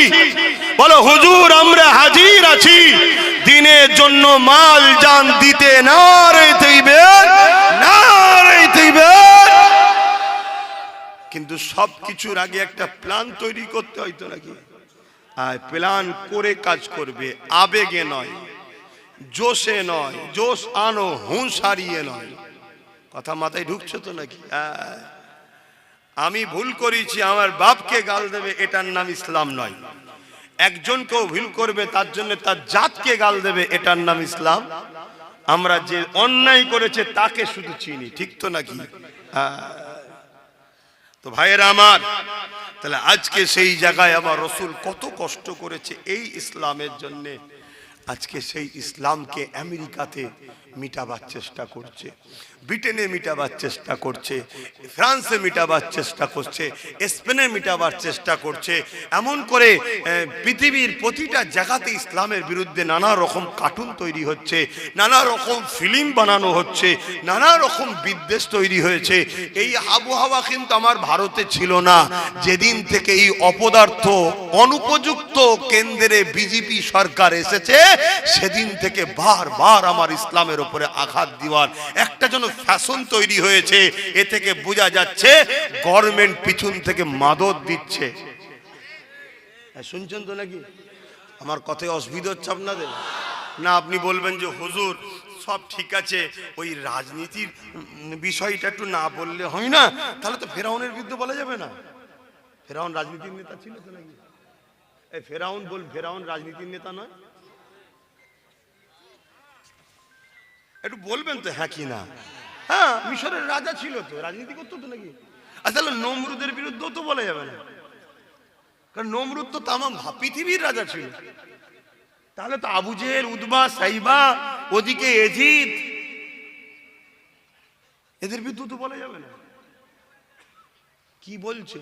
S1: বলো হুজুর আমরা হাজির আছি দ্বীনের জন্য মাল জান দিতে। নারে তাকবীর, নারে তাকবীর। কিন্তু সব কিছুর আগে একটা প্ল্যান তৈরি করতে হয়তো নাকি? আর প্ল্যান করে কাজ করবে, আবেগে নয়, জোশে নয়। জোশ আনো, হুঁশ হারিয়ে নয়। কথা মাথায় ঢুকছে তো নাকি? আমি ভুল করেছি, আমার বাপকে গাল দেবে, এটার নাম ইসলাম নয়। একজনকেও ভুল করবে তার জন্য তার জাতকে গাল দেবে, এটার নাম ইসলাম। আমরা যে অন্যায় করেছে তাকে শুধু চিনি, ঠিক তো নাকি? তো ভাইয়েরা আমার, তাহলে আজকে সেই জায়গায় আমার রসুল কত কষ্ট করেছে এই ইসলামের জন্য। আজকে সেই ইসলামকে আমেরিকাতে মিটাবার চেষ্টা করছে, ব্রিটেনে মিটাবার চেষ্টা করছে, ফ্রান্সে মিটাবার চেষ্টা করছে, স্পেনে মিটাবার চেষ্টা করছে। এমন করে পৃথিবীর প্রতিটা জায়গাতে ইসলামের বিরুদ্ধে নানা রকম কার্টুন তৈরি হচ্ছে, নানা রকম ফিল্ম বানানো হচ্ছে, নানা রকম বিদ্বেষ তৈরি হয়েছে। এই আবহাওয়া কিন্তু আমার ভারতে ছিল না। যেদিন থেকে এই অপদার্থ অনুপযুক্ত কেন্দ্রে বিজেপি সরকার এসেছে, সেদিন থেকে বারবার আমার ইসলামের উপরে আঘাত দেওয়ার একটা যেন ফ্যাশন তৈরি হয়েছে। এ থেকে বোঝা যাচ্ছে গভর্নমেন্ট পিছন থেকে মাদত দিচ্ছে। শুনছেন তো নাকি? আমার কথায় অসুবিধা হচ্ছে আপনাদের? না আপনি বলবেন যে হুজুর সব ঠিক আছে, ওই রাজনীতির বিষয়টা একটু না বললে হয় না? তাহলে তো ফেরাউনের বিরুদ্ধে বলা যাবে না। ফেরাউন রাজনীতির নেতা ছিল তো নাকি? এই ফেরাউন রাজনীতির নেতা নয়? একটু বলবেন তো হ্যাঁ কি না? হ্যাঁ, মিশরের রাজা ছিল তো, রাজনীতি করতো তো নাকি? আসলে নমরুদের বিরুদ্ধেও তো বলা যাবে না, কারণ নমরুদ তো তামাম পৃথিবীর রাজা ছিল। তাহলে তো আবু জেহেল, উতবা, সাইবা, ওদিকে এজিদ, এদের বিরুদ্ধে তো বলা যাবে না। কি বলছে?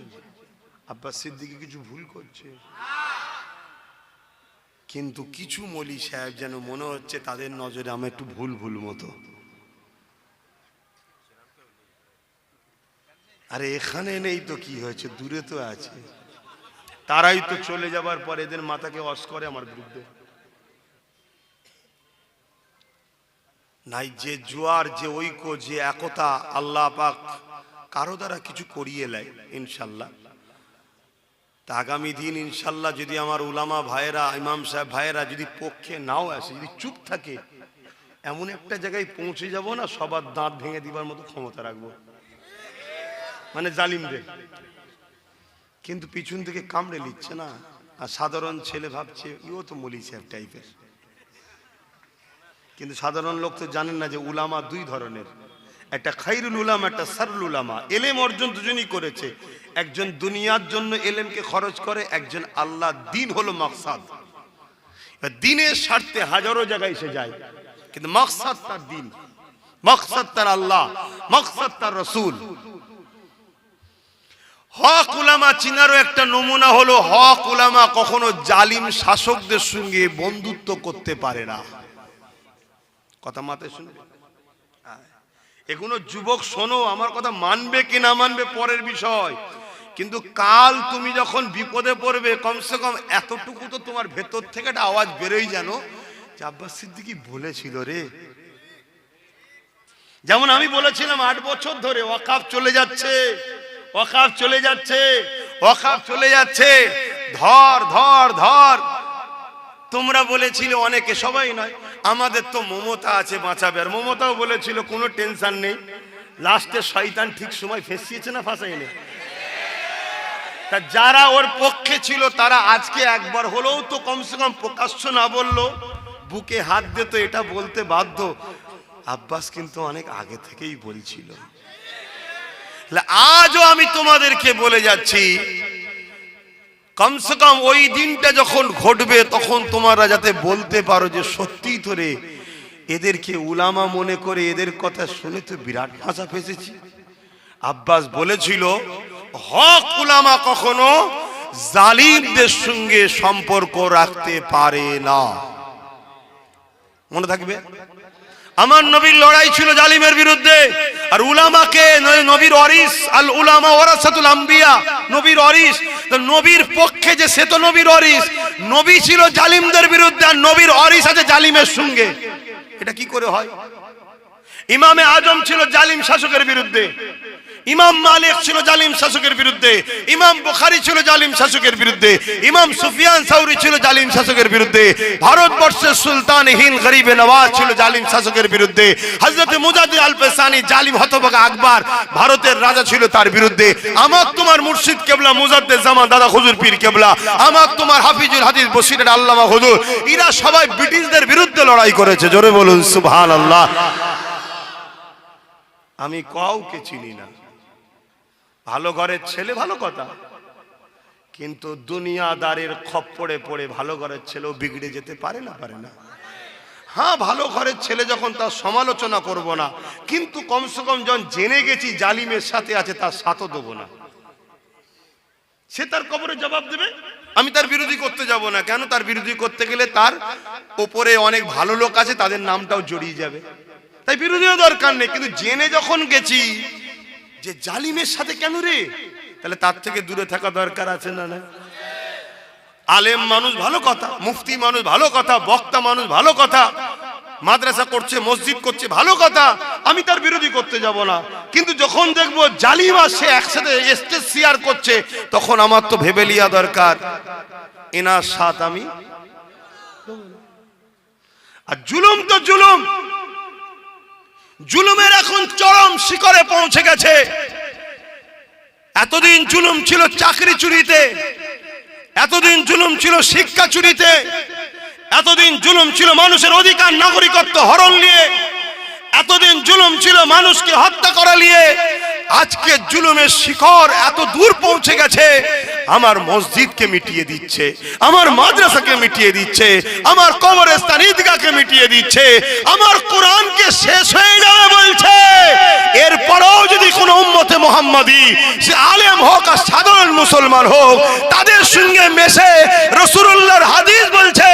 S1: আব্বাস সিদ্দিকী কিছু ভুল করছে, কিন্তু কিছু মৌলী সাহেব যেন মনে হচ্ছে তাদের নজরে আমি একটু ভুল মতো। আরে এখানে নেই তো কি হয়েছে, দূরে তো আছে। তারাই তো চলে যাবার পর এদের মাথাকে ওয়াশ করে আমার বিরুদ্ধে। নাই যে জোয়ার, যে ঐক্য, যে একতা আল্লাহ পাক কারো দ্বারা কিছু করিয়ে নেয় ইনশাল্লাহ। তা আগামী দিন ইনশাল্লাহ যদি আমার উলামা ভাইয়েরা, ইমাম সাহেব ভাইয়েরা যদি পক্ষে নাও আসে, যদি চুপ থাকে, এমন একটা জায়গায় পৌঁছে যাব না, সবার দাঁত ভেঙে দিবার মতো ক্ষমতা রাখবো, মানে জালিমদের। কিন্তু পিছন থেকে কামড়ে নিচ্ছে না, আর সাধারণ ছেলে ভাবছে ইও তো মৌলী সাহেব টাইপের। কিন্তু সাধারণ লোক তো জানেন না যে উলামা দুই ধরনের, একটা খাইরুল উলামা, একটা সারুল উলামা। এলেম অর্জন দুজনই করেছে। একজন দুনিয়ার জন্য এলেমকে খরচ করে, একজন আল্লাহ, দিন হলো মাকসাদ। দিনের স্বার্থে হাজারো জায়গায় সে যায়, কিন্তু মাকসাদ তার দিন, মাকসাদ তার আল্লাহ, মাকসাদ তার রসুল। হক উলামা চিনারও একটা নমুনা হলো, হক উলামা কখনো জালিম শাসকদের সঙ্গে বন্ধুত্ব করতে পারে না। কথা মাথায় শুনবে? এগুলো যুবক শোনো, আমার কথা মানবে কি না মানবে পরের বিষয়, কিন্তু কাল তুমি যখন বিপদে পড়বে, কমসে কম এতটুকু তো তোমার ভেতর থেকে একটা আওয়াজ বেরোই জানো যে আব্বাস সিদ্দিকী বলেছিল রে। যেমন আমি বলেছিলাম 8 বছর ধরে ওয়াকাফ চলে যাচ্ছে, ওয়াকাফ চলে যাচ্ছে, ওয়াকাফ চলে যাচ্ছে, ধর ধর ধর। তোমরা বলেছিলে অনেকে, সবাই নয়, আমাদের তো মমতা আছে বাঁচাবে, আর মমতাও বলেছিল কোনো টেনশন নেই। লাস্টে শয়তান ঠিক সময় ফেসিয়েছে না ফাঁসাইনি? তা যারা ওর পক্ষে ছিল তারা আজকে একবার হলেও তো কমসে কম প্রকাশ্য না বললো, বুকে হাত দিত, এটা বলতে বাধ্য আব্বাস কিন্তু অনেক আগে থেকেই বলছিল। আজও আমি তোমাদেরকে বলে যাচ্ছি, কমসে কম ওই দিনটা যখন ঘটবে তখন তোমরা যাতে বলতে পারো যে সত্যি ধরে এদেরকে উলামা মনে করে এদের কথা শুনে তো বিরাট ভাষা ফেসেছি। আব্বাস বলেছিল হক উলামা কখনো জালিমদের সঙ্গে সম্পর্ক রাখতে পারে না। মনে থাকবে, আমার নবীর লড়াই ছিল জালিমের বিরুদ্ধে, আর উলামাকে নবীর ওয়ারিস, আল উলামা ওয়ারাসাতুল আম্বিয়া, নবীর ওয়ারিস, তো নবীর পক্ষে যে সে তো নবীর ওয়ারিস, নবী ছিল জালিমদের বিরুদ্ধে, আর নবীর ওয়ারিস আছে জালিমের সঙ্গে। এটা কি করে হয়? ইমামে আজম ছিল জালিম শাসকের বিরুদ্ধে, ইমাম মালিক ছিল জালিম শাসকের বিরুদ্ধে, ইমাম বুখারী ছিল জালিম শাসকের বিরুদ্ধে, ইমাম সুফিয়ান সাউরি ছিল জালিম শাসকের বিরুদ্ধে, ভারতবর্ষের সুলতান হিন্দ গরিবে নওয়াজ ছিল জালিম শাসকের বিরুদ্ধে, হযরত মুজাদ্দিদ আল-ফেসানি জালিম হতভাগা আকবর ভারতের রাজা ছিল তার বিরুদ্ধে, আমার তোমার মুর্শিদ কেবলা মুজাদ্দিদ জামান দাদা হুজুর পীর কেবলা, আমার তোমার হাফিজুল হাদিস বসিরের আল্লামা হুজুর, এরা সবাই ব্রিটিশদের বিরুদ্ধে লড়াই করেছে। জোরে বলুন সুবহানাল্লাহ। আমি কাউকে চিনি না, ভালো ঘরের ছেলে ভালো কথা, কিন্তু দুনিয়াদারের খপ্পরে পড়ে ভালো ঘরের ছেলেও বিগড়ে যেতে পারে না, পারে না। হ্যাঁ, ভালো ঘরের ছেলে যখন তার সমালোচনা করব না, কিন্তু কমসে কম যখন জেনে গেছি জালিমের সাথে আছে তার সাথও দেবো না। সে তার কবরে জবাব দেবে, আমি তার বিরোধী করতে যাব না। কেন? তার বিরোধী করতে গেলে তার ওপরে অনেক ভালো লোক আছে, তাদের নামটাও জড়িয়ে যাবে, তাই বিরোধীও দরকার নেই। কিন্তু জেনে যখন গেছি যে জালিমের সাথে কেন রে, তাহলে তার থেকে দূরে থাকা দরকার আছে না? না, আলেম মানুষ ভালো কথা, মুফতি মানুষ ভালো কথা, বক্তা মানুষ ভালো কথা, মাদ্রাসা করছে, মসজিদ করছে ভালো কথা, আমি তার বিরোধী করতে যাব না। কিন্তু যখন দেখবো জালিম আসে একসাথে স্টেজ শেয়ার করছে, তখন আমার তো ভেবে লিয়া দরকার এনার সাথ আমি। আর জুলুম তো জুলুম, জুলুমের এখন চরম শিখরে পৌঁছে গেছে। এতদিন জুলুম ছিল চাকরি চুরিতে, এতদিন জুলুম ছিল শিক্ষা চুরিতে, এতদিন জুলুম ছিল মানুষের অধিকার নাগরিকত্ব হরণ নিয়ে, এতদিন জুলুম ছিল মানুষকে হত্যা করা নিয়ে। আজকে জুলুমের শিখর এত দূর পৌঁছে গেছে, আমার মসজিদকে মিটিয়ে দিচ্ছে, আমার মাদ্রাসাকে মিটিয়ে দিচ্ছে, আমার কবরস্থান ঈদগাহকে মিটিয়ে দিচ্ছে, আমার কোরআনকে শেষ হয়ে যাবে বলছে। এরপরেও যদি কোনো উম্মতে মুহাম্মাদি, সে আলেম হোক আর সাধারণ মুসলমান হোক, তাদের সঙ্গে মেশে রাসূলুল্লাহর হাদিস বলছে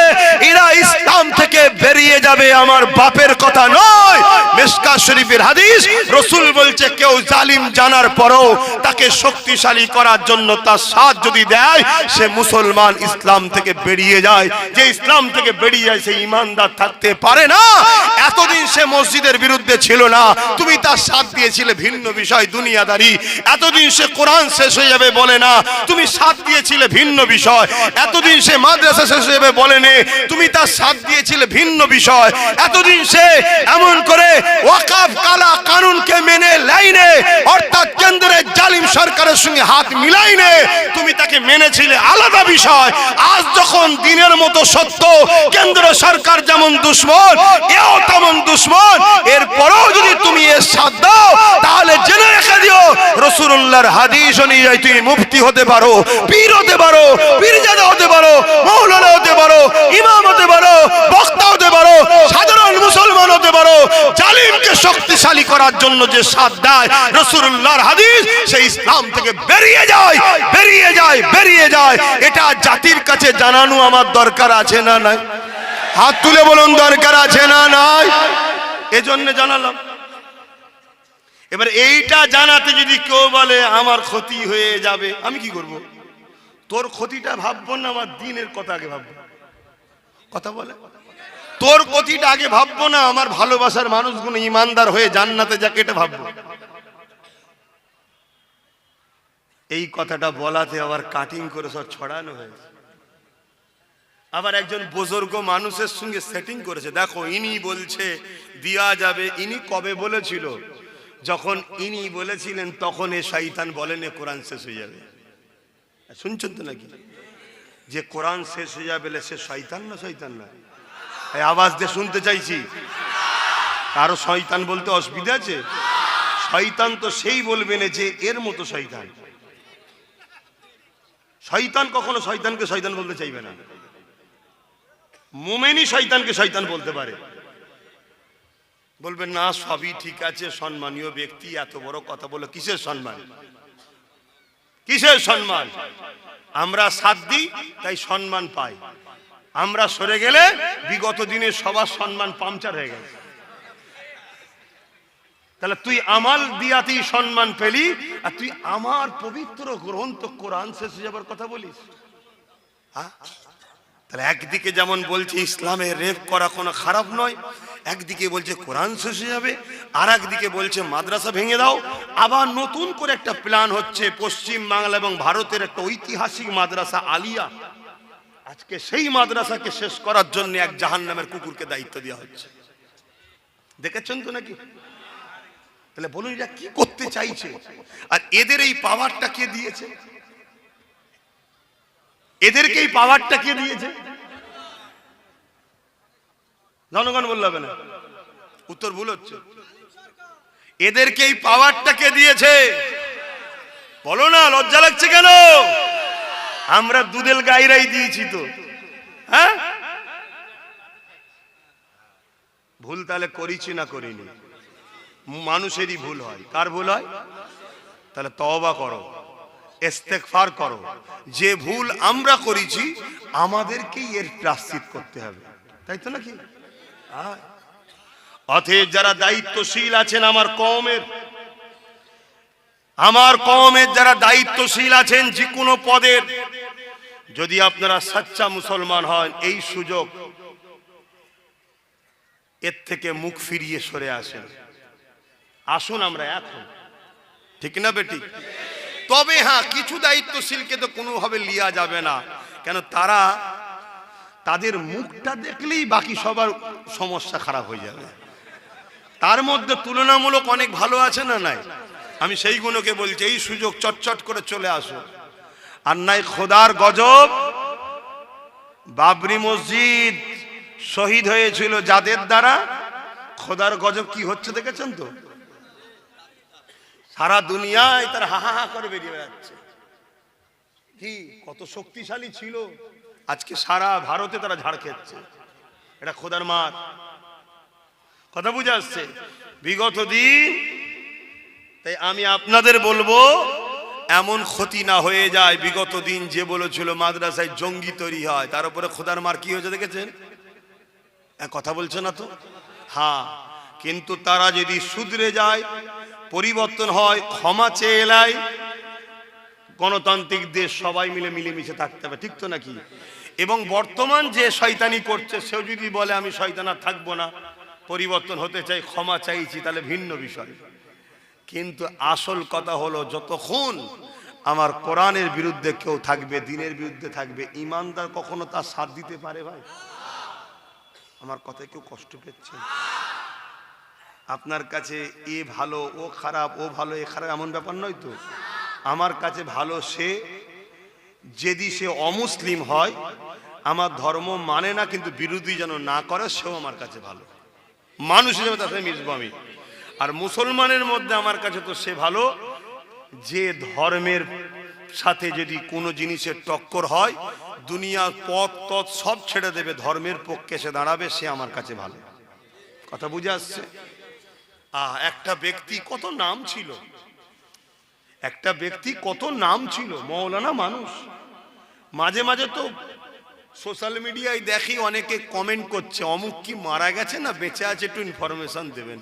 S1: এরা ইসলাম থেকে বেরিয়ে যাবে, আমার বাপের কথা নয়। মিশকাত শরীফের হাদিস, রাসূল বলছে কেউ জালিম জানার পরও তাকে শক্তিশালী করার জন্য তার সাথ যদি দেয়, সে মুসলমান ইসলাম থেকে বেরিয়ে যায়। যে ইসলাম থেকে বেরিয়ে যায় সে ঈমানদার থাকতে পারে না। এতদিন সে মসজিদের বিরুদ্ধে ছিল না, তুমি তার সাথ দিয়েছিলে, ভিন্ন বিষয় দুনিয়াদারি। এতদিন সে কোরআন শেষ হয়ে যাবে বলে না, তুমি সাথ দিয়েছিলে, ভিন্ন বিষয়। এতদিন সে মাদ্রাসা শেষ হয়ে যাবে বলে নে, তুমি তার সাথ দিয়েছিলে, ভিন্ন বিষয়। এতদিন সে এমন করে ওয়াকফ কালা কানুনকে মেনে লাইনে, অর্থাৎ কেন্দ্রের জালিম সরকারের সঙ্গে হাত মিলাইনে তুমি তাকে মেনেছিলে, আলাদা বিষয়। আজ যখন দিনের মতো সত্য, কেন্দ্র সরকার যেমন দুশমন, এও তেমন দুশমন, এরপরেও যদি তুমি এর সাথ দাও, তাহলে জেনে রেখে দিও রাসূলুল্লাহর হাদিস অনুযায়ী তুমি মুফতি হতে পারো, পীর হতে পারো, পীরজাদা হতে পারো, মাওলানা হতে পারো, ইমাম হতে পারো, বক্তা হতে পারো, সাধারণ মুসলমান হতে পারো। জালিমকে শক্তিশালী করার জন্য যে সাথ দেয় রাসূলুল্লাহর হাদিস, সে ইসলাম থেকে বেরিয়ে যায়, বেরিয়ে যায়, বেরিয়ে যায়। এটা জাতির কাছে জানানো আমার দরকার আছে না নাই? হাত তুলে বলুন দরকার আছে না নাই? এজন্য জানালাম। এবার এইটা জানাতে যদি কেউ বলে আমার ক্ষতি হয়ে যাবে, আমি কি করব? তোর ক্ষতিটা ভাববো না, আমার দ্বীনের কথা আগে ভাববো। কথা বলে, তোর ক্ষতিটা আগে ভাববো না, আমার ভালোবাসার মানুষগুলো ইমানদার হয়ে জান্নাতে যাকে, এটা ভাববো। এই কথাটা বলাতে আবার কাটিং করে সব ছড়ানো হয়েছে। আবার একজন বুজুর্গ মানুষের সঙ্গে সেটিং করেছে, দেখো ইনি বলছে দিয়া যাবে। ইনি কবে বলেছিল? যখন ইনি বলেছিলেন তখন এ শয়তান বলেন কোরআন শেষ হয়ে যাবে। শুনছেন তো নাকি? যে কোরআন শেষ হয়ে যাবে সে শয়তান না? শয়তান না? এই আওয়াজ দিয়ে শুনতে চাইছি। কারো শয়তান বলতে অসুবিধা আছে? শয়তান তো সেই বলবে না যে এর মতো শয়তান। শয়তান কখনো শয়তানকে শয়তান বলতে চাইবে না। মুমিনই শয়তানকে শয়তান বলতে পারে। বলবেন না সবই ঠিক আছে, সম্মানীয় ব্যক্তি এত বড় কথা বলে কিসের সম্মান? কিসের সম্মান? আমরা সাথ দিই তাই সম্মান পাই, আমরা সরে গেলে বিগত দিনে সবার সম্মান পাংচার হয়ে গেছে। তাহলে তুই আমাল দিয়াতেই সম্মান পেলি, আর তুই আমার পবিত্র গ্রন্থ কোরআন শেষ হয়ে যাবার কথা বলিস? হ্যাঁ, তাহলে একদিকে যেমন বলছি ইসলামে রেপ করা কোনো খারাপ নয়, একদিকে বলছে কোরআন শেষ হয়ে যাবে, আর একদিকে বলছে মাদ্রাসা ভেঙে দাও। আবার নতুন করে একটা প্ল্যান হচ্ছে পশ্চিম বাংলা এবং ভারতের একটা ঐতিহাসিক মাদ্রাসা আলিয়া, আজকে সেই মাদ্রাসাকে শেষ করার জন্য এক জাহান্নামের কুকুরকে দায়িত্ব দেওয়া হচ্ছে। দেখেছেন তো নাকি? তাহলে বলুন এরা কি করতে চাইছে? আর এদের এই পাওয়ারটা কে দিয়েছে? এদেরকে এই পাওয়ারটা কে দিয়েছে? জনগণ বললে হবে না, উত্তর ভুল হচ্ছে। এদেরকে এই পাওয়ারটা কে দিয়েছে? বলো না, লজ্জা লাগছে কেন? আমরা দুধেল গাইরাই দিয়েছি তো। হ্যাঁ, ভুল তাহলে করেছি না করিনি? মানুষেরই ভুল হয়। কার ভুল হয়? তাহলে তওবা করো, ইস্তেগফার করো। যে ভুল আমরা করেছি আমাদেরকেই এর প্রায়শ্চিত্ত করতে হবে, তাই তো নাকি? অতএব যারা দায়িত্বশীল আছেন আমার কওমের যারা দায়িত্বশীল আছেন যে কোনো পদের, যদি আপনারা সচ্চা মুসলমান হন, এই সুযোগ, এর থেকে মুখ ফিরিয়ে সরে আসেন। আসুন আমরা এখন, ঠিক না বেটি? তবে হ্যাঁ, কিছু দায়িত্বশীলকে তো কোনোভাবে লিয়া যাবে না, কেন তাদের মুখটা দেখলেই বাকি সবার সমস্যা খারাপ হয়ে যাবে। তার মধ্যে তুলনামূলক অনেক ভালো আছে না নাই? আমি সেইগুলোকে বলছি, এই সুযোগ চটচট করে চলে আসো। আর নাই খোদার গজব, বাবরি মসজিদ শহীদ হয়েছিল যাদের দ্বারা, খোদার গজব কি হচ্ছে দেখেছেন তো? সারা দুনিয়ায় তার হা হা করে বেরিয়ে যাচ্ছে। কি কত শক্তিশালী ছিল, আজকে সারা ভারতে তারা ঝাড় খেচ্ছে। এটা খোদার মার। কথা বুঝে আসছে? বিগত দিন, তাই আমি আপনাদের বলবো এমন ক্ষতি না হয়ে যায়। বিগত দিন যে বলেছিল মাদ্রাসায় জঙ্গি তৈরি হয়, তার উপরে খোদার মার কি হয়েছে দেখেছেন? কথা বলছে না তো? হ্যাঁ, কিন্তু তারা যদি শুধরে যায়, পরিবর্তন হয়, ক্ষমা চেয়ে এলাই, গণতান্ত্রিক দেশ, সবাই মিলে মিলেমিশে থাকতে হবে, ঠিক তো নাকি? এবং বর্তমান যে শয়তানি করছে, সেও যদি বলে আমি শয়তান আর থাকবো না, পরিবর্তন হতে চাই, ক্ষমা চাইছি, তাহলে ভিন্ন বিষয়। কিন্তু আসল কথা হলো, যতক্ষণ আমার কোরআনের বিরুদ্ধে কেউ থাকবে, দিনের বিরুদ্ধে থাকবে, ইমানদার কখনো তার সাথ দিতে পারে? ভাই, আমার কথায় কেউ কষ্ট পেয়েছে? আপনার কাছে এ ভালো ও খারাপ, ও ভালো এ খারাপ, এমন ব্যাপার নয় তো। আমার কাছে ভালো সে, যদি সে অমুসলিম হয়, আমার ধর্ম মানে না, কিন্তু বিরোধী যেন না করে, সেও আমার কাছে ভালো। মানুষ হিসেবে তার সাথে মিশবো আমি। আর মুসলমানের মধ্যে আমার কাছে তো সে ভালো, যে ধর্মের সাথে যদি কোনো জিনিসের টক্কর হয়, দুনিয়ার পথ তথ সব ছেড়ে দেবে, ধর্মের পক্ষে সে দাঁড়াবে, সে আমার কাছে ভালো। কথা বুঝে আসছে? একটা ব্যক্তি কত নাম ছিল, একটা ব্যক্তি কত নাম ছিল, মৌলানা মানুষ। মাঝে মাঝে তো সোশ্যাল মিডিয়ায় দেখি অনেকে কমেন্ট করছে, অমুক কি মারা গেছে না বেঁচে আছে, একটু ইনফরমেশন দেবেন।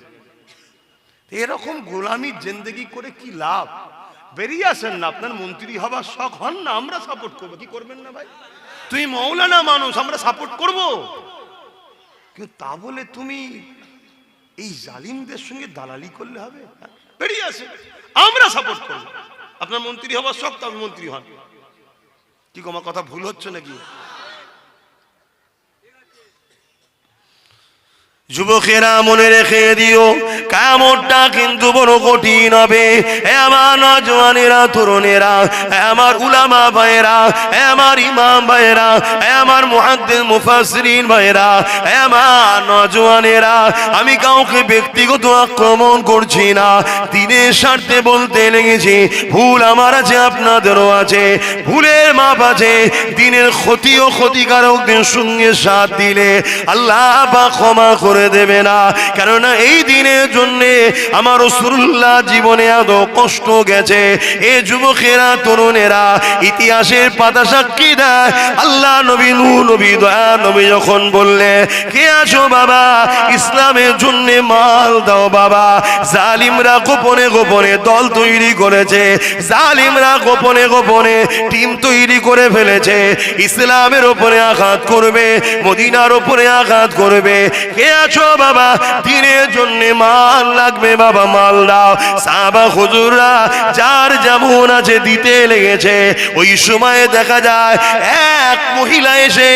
S1: এরকম গোলামির জিন্দেগি করে কি লাভ? বেরিয়ে আসেন না, আপনার মন্ত্রী হবার শখ হন না, আমরা সাপোর্ট করবো। কি করবেন না ভাই? তুই মৌলানা মানুষ, আমরা সাপোর্ট করব, কিন্তু তা বলে তুমি এই জালিমদের সঙ্গে দালালি করলে হবে? বেরিয়ে আসে, আমরা সাপোর্ট করবো। আপনার মন্ত্রী হবার শখ, তবে মন্ত্রী হন। কি আমার কথা ভুল হচ্ছে নাকি? যুবকেরা মনে রেখে দিও, কিয়ামতটা কিন্তু বড় কঠিন হবে। হে আমার নওজওয়ানেরা, তরুণেরা, হে আমার উলামা ভাইয়েরা, হে আমার ইমাম ভাইয়েরা, হে আমার মুহাদ্দিস মুফাসসিরিন ভাইয়েরা, হে আমার নওজওয়ানেরা, আমি কাউকে ব্যক্তিগত আক্রমণ করছি না, দিনের স্বার্থে বলতে লেগেছি। ভুল আমার আছে, আপনাদেরও আছে, ভুলের মাপ আছে। দিনের ক্ষতি ও ক্ষতিকারকদের সঙ্গে সাথ দিলে আল্লাহ পাক ক্ষমা করে দেবে না। কেননা এই দিনের জন্যে আমার রাসূলুল্লাহ জীবনে এত কষ্ট গেছে। এ যুবকেরা, তরুণেরা, ইতিহাসের পাতা সাক্ষী দেয়। আল্লাহ নবী, নূহ নবী, দয়া নবী যখন বললে, কে আছো বাবা, ইসলামের জন্য মাল দাও বাবা। জালিমরা গোপনে গোপনে দল তৈরি করেছে, জালিমরা গোপনে গোপনে টিম তৈরি করে ফেলেছে, ইসলামের উপরে আঘাত করবে, মদিনার উপরে আঘাত করবে। কে আছো বাবা, দিনের জন্য মাল লাগবে বাবা, মাল দাও। সাহাবা হুজুররা যার যেমন আছে দিতে লেগেছে। ওই সময়ে দেখা যায় এক মহিলা এসে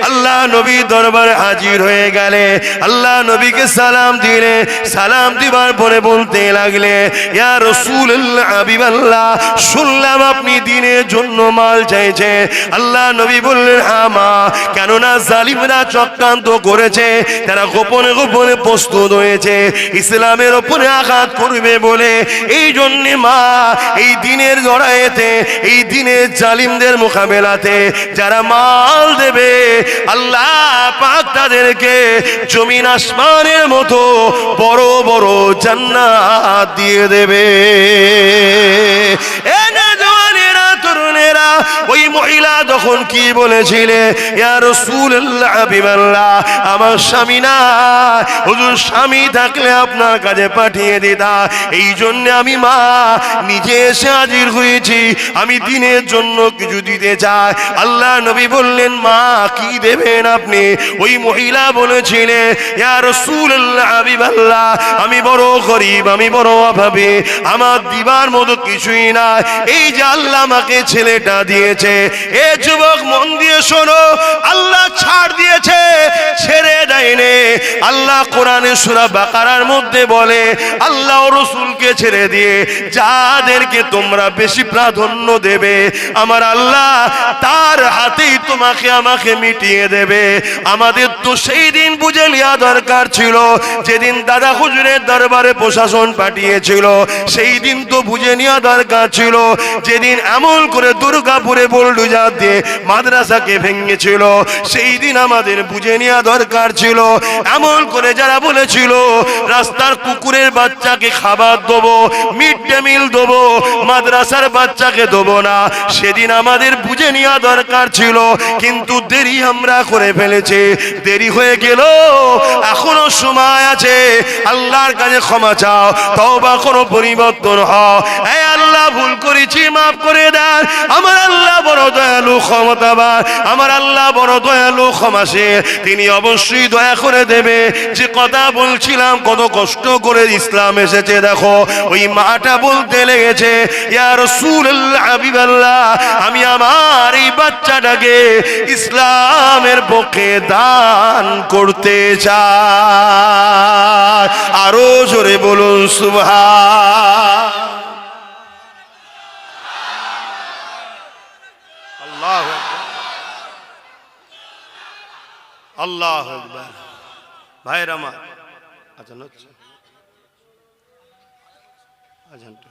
S1: আল্লাহ নবী দরবারে হাজির হয়ে গেলে, আল্লাহ নবীকে সালাম দিলে, সালাম দিবার পরে বলতে লাগলে, ইয়া রাসূলুল্লাহ, হাবিবাল্লাহ, শুনলাম আপনি দিনের জন্য মাল চাইছে। আল্লাহ নবী বললেন, হ্যাঁ মা, কেননা জালিমরা চক্রান্ত করেছে, তারা গোপনে গোপনে প্রস্তুত হয়েছে ইসলামের উপরে আঘাত করবে বলে। এই জন্যে মা, এই দিনের লড়াইতে, এই দিনের জালিমদের মোকাবেলাতে যারা মাল দেবে, আল্লাহ পাক তাদেরকে জমিন আসমানের মতো বড় বড় জান্নাত দিয়ে দেবে। তরুণেরা, ওই মহিলা তখন কি বলেছিলে, ইয়া রাসূলুল্লাহ, হাবিবাল্লাহ, আমার স্বামী না, হুজুর স্বামী থাকলে আপনার কাছে পাঠিয়ে দিতা। এই জন্য আমি মা নিজে এসে হাজির হয়েছি, আমি দিনের জন্য কিছু দিতে চাই। আল্লাহ নবী বললেন, মা কি দেবেন আপনি? ওই মহিলা বলেছিলে, ইয়া রাসূলুল্লাহ, হাবিবাল্লাহ, আমি বড় গরীব, আমি বড় অভাবী, আমার দিবার মতো কিছুই না। এই যে আল্লাহ আমাকে ছেলেটা দিয়েছে। এ যুবক, মন দিয়ে শোনো, আল্লাহ ছাড় দিয়েছে, ছেড়ে দেয়নি। আল্লাহ কোরআনে সূরা বাকারার মধ্যে বলে, আল্লাহ ও রাসূলকে ছেড়ে দিয়ে যাদেরকে তোমরা বেশি প্রাধান্য দেবে, আমার আল্লাহ তার হাতেই তোমাকে আমাকে মিটিয়ে দেবে। আমাদের তো সেই দিন বুঝে নেওয়া দরকার ছিল, যেদিন দাদা হুজুরের দরবারে প্রশাসন পাঠিয়েছিল, সেই দিন তো বুঝে নেওয়া দরকার ছিল। যেদিন এমন করে দুর্গাপুরে বুলডোজার দিয়ে মাদ্রাসাকে ভেঙেছিল, সেই দিন আমাদের বুঝে নেওয়া দরকার ছিল। এমন করে যারা বলেছিল রাস্তার কুকুরের বাচ্চাকে খাবার দেবো, মিড ডে মিল দেবো, মাদ্রাসার বাচ্চাকে দেবো না, সেদিন আমাদের বুঝে নেওয়া দরকার ছিল। কিন্তু দেরি আমরা করে ফেলেছি, দেরি হয়ে গেল। এখনো সময় আছে, আল্লাহর কাছে ক্ষমা চাও, তওবা করো, পরিবর্তন হও। এই আল্লাহ, ভুল করেছি, মাফ করে দেন। আমার আল্লাহ বড় দয়ালু, ক্ষমতাবান, আমার আল্লাহ বড় দয়ালু, ক্ষমাশীল, তিনি অবশ্যই দয়া করে দেবে। যে কথা বলছিলাম, কত কষ্ট করে ইসলাম এসেছে, দেখো ওই মাটা বলতে লেগেছে, ইয়া রাসূলুল্লাহ, হাবিবাল্লাহ, আমি আমার এই বাচ্চাটাকে ইসলামের পক্ষে দান করতে চাই। আরো জোরে বলুন সুবহান। আল্লাহু আকবার, আল্লাহু আকবার। ভাইরা আমার, আজান হচ্ছে, আজানটা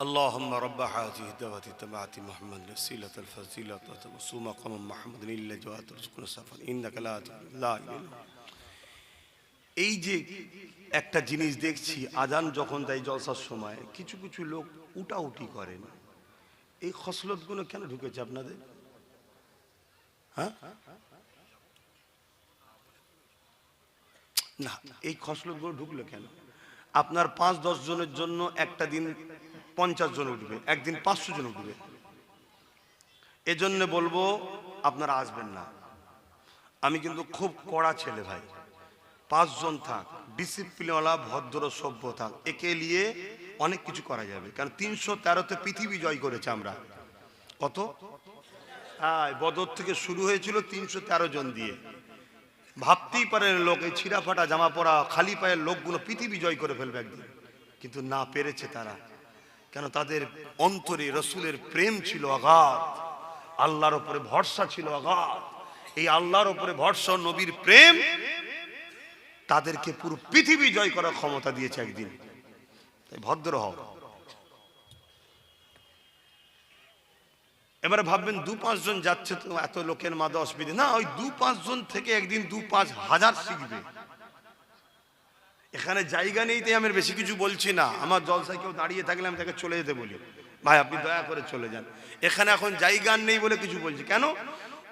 S1: اللهم رب هذه الدعوة التامة محمد وسيلة الفضيلة وتوسل مقام محمد إلا جوات رزقنا سفر إنك لا إله এই যে একটা জিনিস দেখছি, আজান যখন দেয় জলসার সময় কিছু কিছু লোক উটাউটি করেন। এই খসলতগুলো কেন ঢুকেছে আপনাদের? হ্যাঁ, না, এই খসলতগুলো ঢুকলো কেন? আপনার 5-10 জনের জন্য একটা দিন 50 জন উঠবে, একদিন 500 জন উঠবে। এজন্য বলবো আপনারা আসবেন না। আমি কিন্তু খুব কড়া ছেলে ভাই। 5 জন থাক, ডিসিপ্লিনওয়ালা, ভদ্র, সভ্য থাক, একে নিয়ে অনেক কিছু করা যাবে। কারণ 313তে পৃথিবী জয় করেছে আমরা। কত? হ্যাঁ, বদর থেকে শুরু হয়েছিল 313 জন দিয়ে। ভাবতেই পারেন লোক এই ছিঁড়া ফাটা জামা পরা খালি পায়ের লোকগুলো পৃথিবী জয় করে ফেলবে একদিন, কিন্তু না পেরেছে তারা। কেন? তাদের অন্তরে রসুলের প্রেম ছিল অগাধ, আল্লাহর উপরে ভরসা ছিল অগাধ। এই আল্লাহর উপরে ভরসা, নবীর প্রেম তাদেরকে পুরো পৃথিবী জয় করার ক্ষমতা দিয়েছে একদিন। তাই ভদ্র হও। এবারে ভাববেন 2-5 জন যাচ্ছে তো এত লোকের মাঝে অসুবিধা না, ওই 2-5 জন থেকে একদিন 2-5 হাজার শিখবে। এখানে জায়গা নেই তাই আমি বেশি কিছু বলছি না। আমার জলসায় কেউ দাঁড়িয়ে থাকলে আমি তাকে চলে যেতে বলি, ভাই আপনি দয়া করে চলে যান। এখানে এখন জায়গা নেই বলে কিছু বলছি কেন?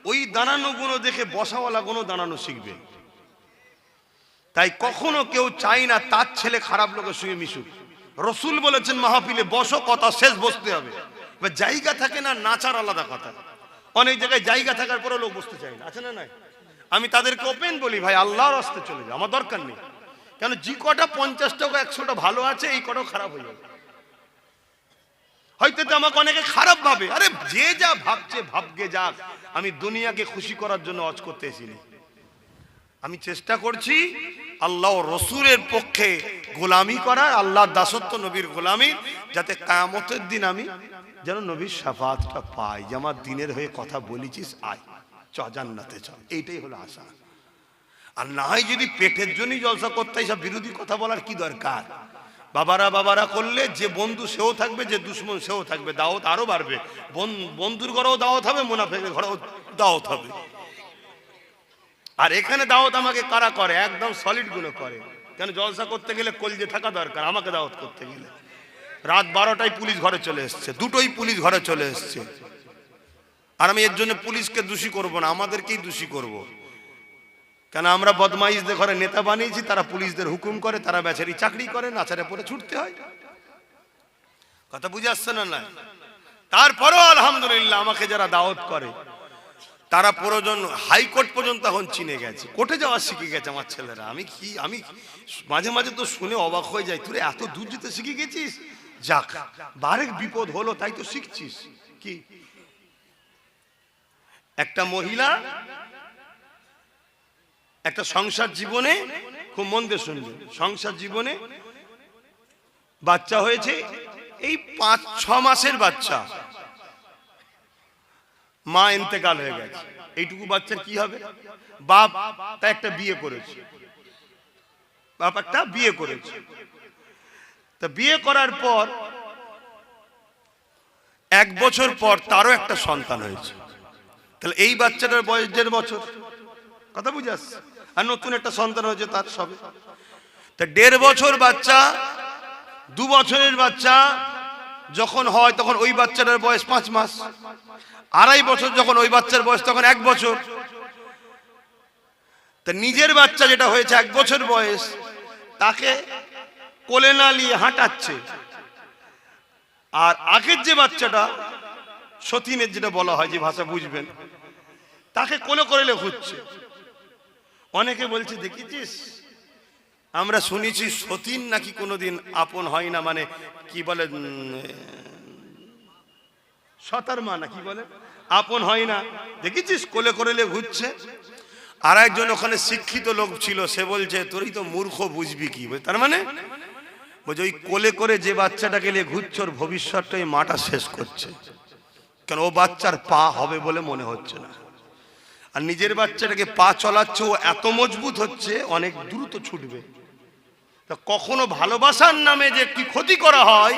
S1: ওই দাঁড়ানো গুলো দেখে বসাওয়ালা গুলো দাঁড়ানো শিখবে। তাই কখনো কেউ চাই না তার ছেলে খারাপ লোকের সঙ্গে মিশুক। রসুল বলেছেন মাহফিলে বসো, কথা শেষ, বসতে হবে। জায়গা থাকে না, নাচার আলাদা কথা। অনেক জায়গায় জায়গা থাকার পরে লোক বসতে চায় না, আছে না নাই? আমি তাদেরকে ওপেন বলি, ভাই আল্লাহর রাস্তায় চলে যাও, আমার দরকার নেই। কেন? যে কটা 50টা 100টা ভালো আছে, এই কটাও খারাপ হয়ে যাবে। হয়তো আমাকে অনেকে খারাপ ভাবে, আরে যে যা ভাবছে ভাবগে যাক। আমি দুনিয়াকে খুশি করার জন্য অজ করতে এসিনি। আমি চেষ্টা করছি আল্লাহ ও রসুলের পক্ষে গোলামি করার, আল্লাহর দাসত্ব, নবীর গোলামি, যাতে কিয়ামতের দিন আমি যেন নবীর শাফাআতটা পাই, যে আমার দিনের হয়ে কথা বলেছিস, আয় চ জান্নাতে চ। এইটাই হলো আশা। আর না হয় যদি পেটের জন্যই জলসা করতে হয়, সব বিরোধী কথা বলার কি দরকার? বাবারা করলে যে বন্ধু সেও থাকবে, যে দুশ্মন সেও থাকবে, দাওয়াত আরো বাড়বে। বন্ধুর ঘরেও দাওয়াত হবে, মুনাফিকের ঘরেও দাওয়াত হবে। আর এখানে দাওয়াত আমাকে কারা করে? একদম সলিড গুলো করে। কেন? জলসা করতে গেলে কলজে থাকা দরকার। আমাকে দাওয়াত করতে গেলে রাত 12টায় পুলিশ ঘরে চলে এসছে, 2টোই পুলিশ ঘরে চলে এসছে। আর আমি এর জন্য পুলিশকে দোষী করব না, আমাদেরকেই দোষী করব। কেন? আমরা বদমাইশদের ঘরে নেতা বানিয়েছি, তারা পুলিশদের হুকুম করে, তারা বেচারি চাকরি করে, নাচারে পরে ছুটতে হয়। কথা বুঝে আসছে না? না, তারপরেও আলহামদুলিল্লাহ আমাকে যারা দাওয়াত করে তারা প্রয়োজন হাইকোর্ট পর্যন্ত এখন চিনে গেছে, কোর্টে যাওয়া শিখে গেছে আমার ছেলেরা। আমি মাঝে মাঝে তো শুনে অবাক হয়ে যাই, তুই এত দূর যেতে শিখে গেছিস। যাক, বারেক বিপদ হলো তাই তো শিখছিস। কি? একটা মহিলা একটা সংসার জীবনে, খুব মন দিয়ে শুনবে, সংসার জীবনে বাচ্চা হয়েছে, এই 5-6 মাসের বাচ্চা, মা ইন্তেকাল হয়ে গেছে। এইটুকু বাচ্চার কি হবে? বাপ তা একটা বিয়ে করেছে, বাপ একটা বিয়ে করেছে। তা বিয়ে করার পর 1 বছর পর তারও একটা সন্তান হয়েছে। তাহলে এই বাচ্চাটার বয়স 1.5 বছর। কথা বুঝে আসছে? আর নতুন একটা সন্তান হয়েছে তার সবে। তা 1.5 বছর বাচ্চা, 2 বছরের বাচ্চা যখন হয় তখন ওই বাচ্চাটার বয়স 5 মাস। 2.5 বছর যখন ওই বাচ্চার বয়স তখন 1 বছর। তা নিজের বাচ্চা যেটা হয়েছে 1 বছর বয়স, তাকে কোলে না নিয়ে হাঁটাচ্ছে। আর আগের যে বাচ্চাটা, সতীনের যেটা বলা হয়, যে ভাষা বুঝবেন, তাকে কোলে করে ঘুরছে। অনেকে বলছে দেখেছিস, আমরা শুনেছি সতীন নাকি কোনোদিন আপন হয় না, মানে কি বলে, সতার মা না কি বলে, আপন হয় না। দেখেছিস কোলে করে ঘুরছে। আর একজন ওখানে শিক্ষিত লোক ছিল, সে বলছে তোরই তো মূর্খ, বুঝবি কি? তার মানে বলছে ওই কোলে করে যে বাচ্চাটাকে নিয়ে ঘুরছে, ওর ভবিষ্যৎটা এই মাটা শেষ করছে। কেন? ও বাচ্চার পা হবে বলে মনে হচ্ছে না। আর নিজের বাচ্চাটাকে পা চলাচ্ছে, ও এত মজবুত হচ্ছে, অনেক দ্রুত ছুটবে। তা কখনো ভালোবাসার নামে যে কি ক্ষতি করা হয়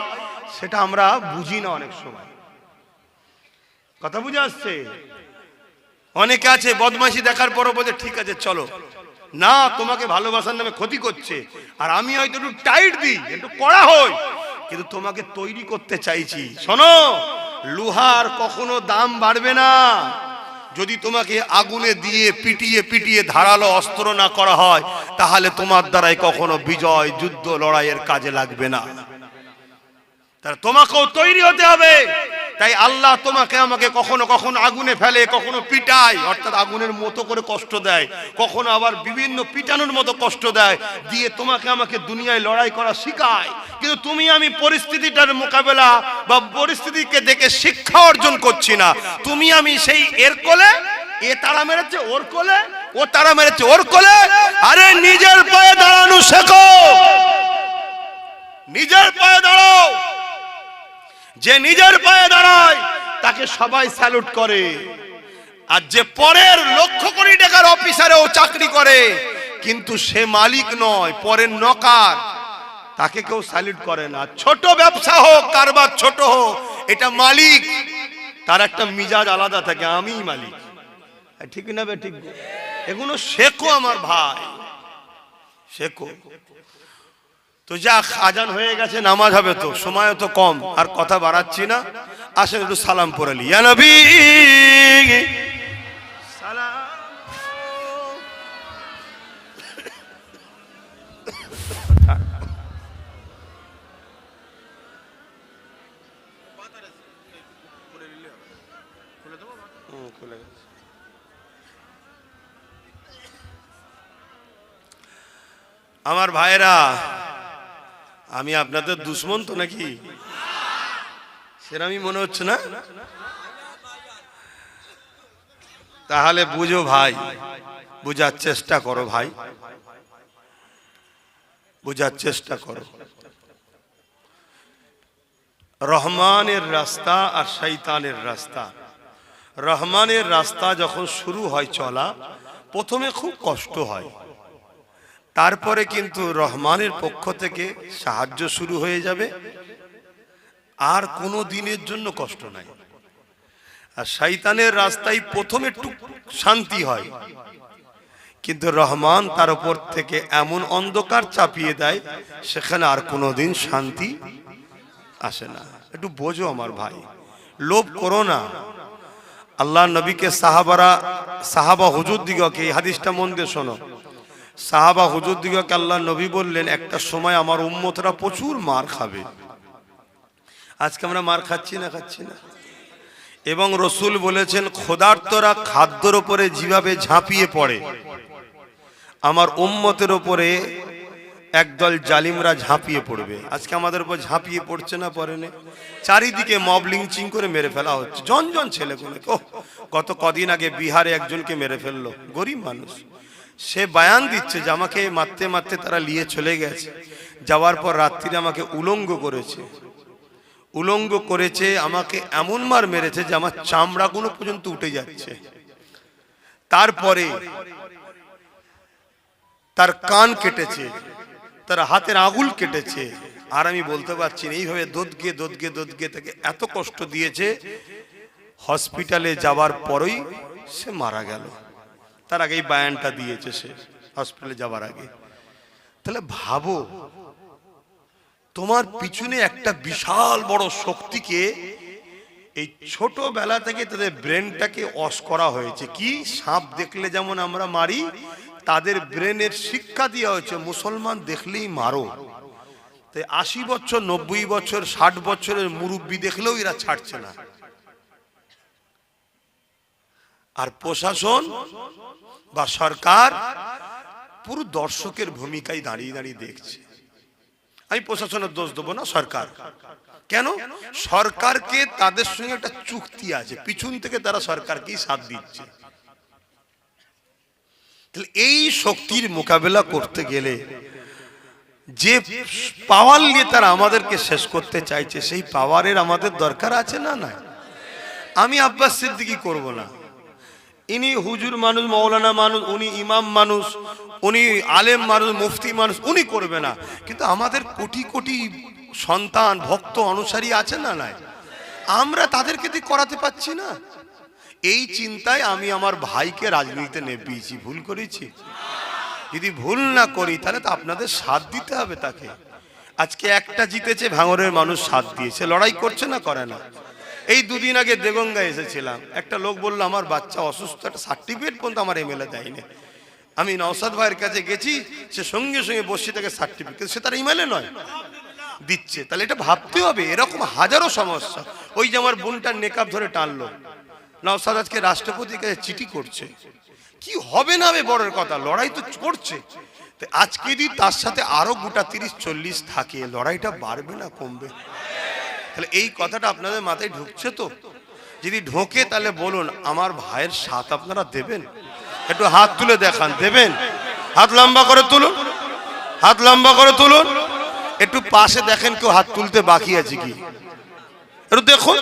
S1: সেটা আমরা বুঝি না অনেক সময়। কথা বুঝে আসছে? অনেকে আছে বদমাইশি দেখার পরও বলছে ঠিক আছে চলো না, তোমাকে ভালোবাসার নামে ক্ষতি করছে, আর আমি হয়তো একটু টাইট দিই, একটু কড়া হই, কিন্তু তোমাকে তৈরি করতে চাইছি। শোনো, লোহার কখনো দাম বাড়বে না যদি তোমাকে আগুনে দিয়ে পিটিয়ে পিটিয়ে ধারালো অস্ত্র না করা হয়, তাহলে তোমার দ্বারাই কখনো বিজয় যুদ্ধ লড়াইয়ের কাজে লাগবে না। তাহলে তোমাকেও তৈরি হতে হবে। তাই আল্লাহ তোমাকে আমাকে কখনো কখনো আগুনে ফেলে, কখনো পিটায়, অর্থাৎ আগুনের মতো করে কষ্ট দেয়, কখনো আবার বিভিন্ন পিটানোর মতো কষ্ট দেয়, দিয়ে তোমাকে আমাকে দুনিয়ায় লড়াই করা শেখায়। কিন্তু তুমি আমি পরিস্থিতিটার মোকাবেলা বা পরিস্থিতিকে দেখে শিক্ষা অর্জন করছি না। তুমি আমি সেই এর কোলে, এ তারা মেরেছে ওর কোলে, ও তারা মেরেছে ওর কোলে। আরে নিজের পায়ে দাঁড়ানো শেখো, নিজের পায়ে দাঁড়াও। যে নিজের পায়ে দাঁড়ায় তাকে সবাই স্যালুট করে, আর যে পরের লক্ষ কোটি টাকার অফিসারেও চাকরি করে কিন্তু সে মালিক নয়, পরের নকার, তাকে কেউ স্যালুট করে না। ছোট ব্যবসা হোক, কারবার ছোট হোক, এটা মালিক, তার একটা মিজাজ আলাদা থাকে, আমিই মালিক। ঠিক না বে ঠিক? এগুলো শেখো আমার ভাই, শেখো। তো যাক, আজান হয়ে গেছে, নামাজ হবে, তো সময় তো কম, আর কথা বাড়াচ্ছি না। আসেন একটু সালাম পড়ে নি। ইয়া নবী সালাম। আমার ভাইরা, আমি আপনাদের দুশ্মন তো নাকি? সেরকমই মনে হচ্ছে না? তাহলে বুঝো ভাই, বুঝার চেষ্টা করো ভাই, বুঝার চেষ্টা করো। রহমানের রাস্তা আর শয়তানের রাস্তা। রহমানের রাস্তা যখন শুরু হয় চলা, প্রথমে খুব কষ্ট হয়, তারপরে কিন্তু রহমানের পক্ষ থেকে সাহায্য শুরু হয়ে যাবে, আর কোনো দিনের জন্য কষ্ট নাই। আর শয়তানের রাস্তায় প্রথমে একটু শান্তি হয়, কিন্তু রহমান তার উপর থেকে এমন অন্ধকার চাপিয়ে দেয়, সেখানে আর কোনোদিন শান্তি আসে না। একটু বোঝো আমার ভাই, লোভ করো না। আল্লাহ নবীকে সাহাবা হুজুর দিগকে, এই হাদিসটা মন দিয়ে শোনো, সাহাবা হুজুর দিগকে আল্লাহ নবী বললেন, একটা সময় আমার উম্মতরা প্রচুর মার খাবে। আজকে আমরা মার খাচ্ছি না? খাচ্ছি না। এবং রসুল বলেছেন, ক্ষুধার্তরা খাদ্যের উপরে যেভাবে ঝাঁপিয়ে পড়ে, আমার উম্মতের উপরে একদল জালিমরা ঝাঁপিয়ে পড়বে। আজকে আমাদের উপর ঝাঁপিয়ে পড়ছে না? পড়ে না? চারিদিকে মব লিঞ্চিং করে মেরে ফেলা হচ্ছে, জন জন ছেলেগুলোকে। গত কদিন আগে বিহারে একজনকে মেরে ফেললো, গরিব মানুষ। সে বয়ান দিচ্ছে যে আমাকে মারতে মারতে তারা নিয়ে চলে গেছে, যাওয়ার পর রাত্রিরে আমাকে উলঙ্গ করেছে, উলঙ্গ করেছে, আমাকে এমন মার মেরেছে যে আমার চামড়াগুলো পর্যন্ত উঠে যাচ্ছে। তারপরে তার কান কেটেছে, তার হাতের আঙুল কেটেছে, আর আমি বলতে পারছি না। এইভাবে দোদগে দোদগে দোদগে তাকে এত কষ্ট দিয়েছে, হসপিটালে যাওয়ার পরই সে মারা গেল। তার আগেই বয়ানটা দিয়েছে সে হসপিটালে যাওয়ার আগে। তাহলে ভাবো, তোমার পিছনে একটা বিশাল বড় শক্তিকে এই ছোটবেলা থেকে তাদের ব্রেনটাকে ওয়াশ করা হয়েছে। কি, সাপ দেখলে যেমন আমরা মারি, তাদের ব্রেনের শিক্ষা দেওয়া হয়েছে মুসলমান দেখলেই মারো। তাই 80 বছর 90 বছর 60 বছরের মুরব্বী দেখলেও এরা ছাড়ছে না। আর প্রশাসন বা সরকার পুরো দর্শকের ভূমিকায় দাঁড়িয়ে দাঁড়িয়ে দেখছে। আমি প্রশাসনের দোষ দেবো না, সরকার। কেন? সরকারকে তাদের সঙ্গে একটা চুক্তি আছে, পিছন থেকে তারা সরকারকেই সাথ দিচ্ছে। এই শক্তির মোকাবেলা করতে গেলে যে পাওয়ার নিয়ে তারা আমাদেরকে শেষ করতে চাইছে, সেই পাওয়ারের আমাদের দরকার আছে না? না, আমি আব্বাস সিদ্দিকী করব না। ইনি হুজুর মানুষ, মৌলানা মানুষ, উনি ইমাম মানুষ, উনি আলেম মানুষ, মুফতি মানুষ, উনি করবে না। কিন্তু আমাদের কোটি কোটি সন্তান, ভক্ত, অনুসারী আছে না? নাই, আমরা তাদেরকে দিয়ে করাতে পাচ্ছি না। এই চিন্তায় আমি আমার ভাইকে রাজনীতিতে নেবিয়েছি। ভুল করেছি? যদি ভুল না করি তাহলে তো আপনাদের সাথ দিতে হবে তাকে। আজকে একটা জিতেছে, ভাঙরের মানুষ সাথ দিয়েছে, লড়াই করছে না? করে না? এই দুদিন আগে দেগঙ্গা এসেছিলাম, একটা লোক বললো আমার বাচ্চা অসুস্থ, একটা সার্টিফিকেট পর্যন্ত আমার এমএলএ দেয়নি। আমি নওশাদ ভাইয়ের কাছে গেছি, সে সঙ্গে সঙ্গে বসে থেকে সার্টিফিকেট, সে তার এমএলএ নয়, দিচ্ছে। তাহলে এটা ভাবতে হবে, এরকম হাজারো সমস্যা। ওই যে আমার বোনটার নেকাব ধরে টানলো, নওশাদ আজকে রাষ্ট্রপতির কাছে চিঠি করছে, কি হবে না হবে বড়ের কথা, লড়াই তো করছে। আজকে যদি তার সাথে আরো গোটা 30-40 থাকে, লড়াইটা বাড়বে না কমবে? তাহলে এই কথাটা আপনাদের মাথায় ঢুকছে তো? যদি ঢোকে তাহলে বলুন আমার ভাইয়ের সাথ আপনারা দেবেন? একটু হাত তুলে দেখান, দেবেন? হাত লম্বা করে তুলুন, হাত লম্বা করে তুলুন। একটু পাশে দেখেন কেউ হাত তুলতে বাকি আছে কি, একটু দেখুন,